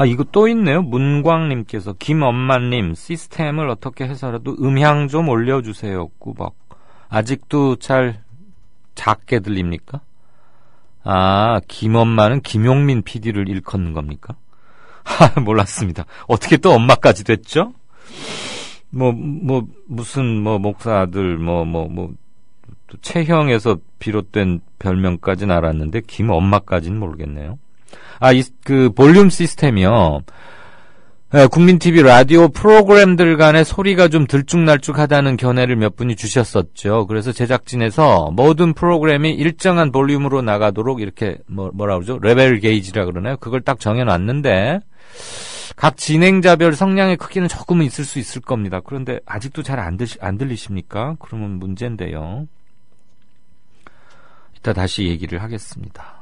이거 또 있네요. 문광님께서 김엄마님 시스템을 어떻게 해서라도 음향 좀 올려주세요. 꾸벅. 아직도 잘 작게 들립니까? 김엄마는 김용민 PD를 일컫는 겁니까? 몰랐습니다. 어떻게 또 엄마까지 됐죠? 무슨 목사들, 또 체형에서 비롯된 별명까지는 알았는데, 김엄마까지는 모르겠네요. 그 볼륨 시스템이요. 국민TV 라디오 프로그램들 간의 소리가 좀 들쭉날쭉하다는 견해를 몇 분이 주셨었죠. 그래서 제작진에서 모든 프로그램이 일정한 볼륨으로 나가도록 이렇게 뭐라 그러죠? 레벨 게이지라 그러나요? 그걸 딱 정해놨는데 각 진행자별 성량의 크기는 조금은 있을 수 있을 겁니다. 그런데 아직도 잘 안 들리십니까? 그러면 문제인데요. 이따 다시 얘기를 하겠습니다.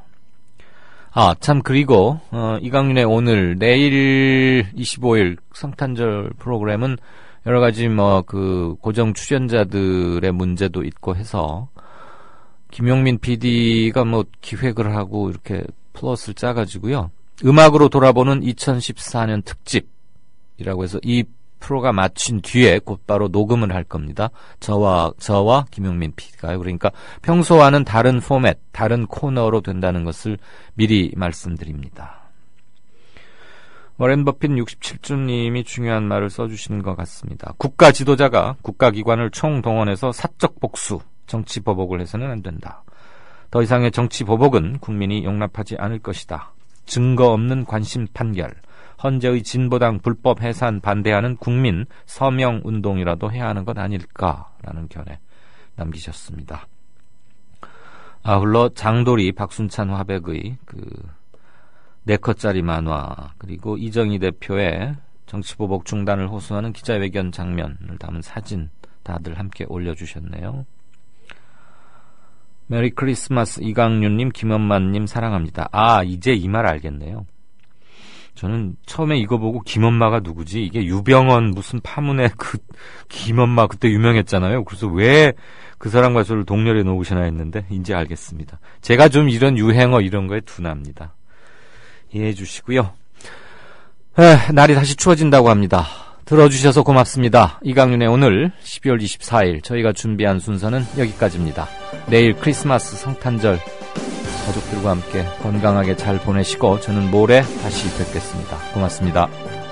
그리고 이강윤의 오늘, 내일 25일 성탄절 프로그램은 여러 가지 고정 출연자들의 문제도 있고 해서 김용민 PD가 기획을 하고 이렇게 플러스를 짜가지고요. 음악으로 돌아보는 2014년 특집이라고 해서 이 프로가 마친 뒤에 곧바로 녹음을 할 겁니다. 저와 김용민 PD가요. 그러니까 평소와는 다른 포맷, 다른 코너로 된다는 것을 미리 말씀드립니다. 워렌 버핏 67주님이 중요한 말을 써주시는 것 같습니다. 국가 지도자가 국가기관을 총동원해서 사적 복수, 정치 보복을 해서는 안 된다. 더 이상의 정치 보복은 국민이 용납하지 않을 것이다. 증거 없는 관심 판결, 헌재의 진보당 불법 해산 반대하는 국민 서명 운동이라도 해야 하는 것 아닐까라는 견해 남기셨습니다. 아울러 장도리 박순찬 화백의 4컷짜리 만화, 그리고 이정희 대표의 정치보복 중단을 호소하는 기자회견 장면을 담은 사진 다들 함께 올려주셨네요. 메리 크리스마스 이강윤님, 김엄마님 사랑합니다. 이제 이 말 알겠네요. 저는 처음에 이거 보고 김엄마가 누구지? 이게 유병헌 무슨 파문의 김엄마 그때 유명했잖아요. 그래서 왜 그 사람과 저를 동렬해 놓으시나 했는데 이제 알겠습니다. 제가 좀 이런 유행어 이런 거에 둔합니다. 이해해 주시고요. 날이 다시 추워진다고 합니다. 들어주셔서 고맙습니다. 이강윤의 오늘 12월 24일 저희가 준비한 순서는 여기까지입니다. 내일 크리스마스 성탄절 가족들과 함께 건강하게 잘 보내시고 저는 모레 다시 뵙겠습니다. 고맙습니다.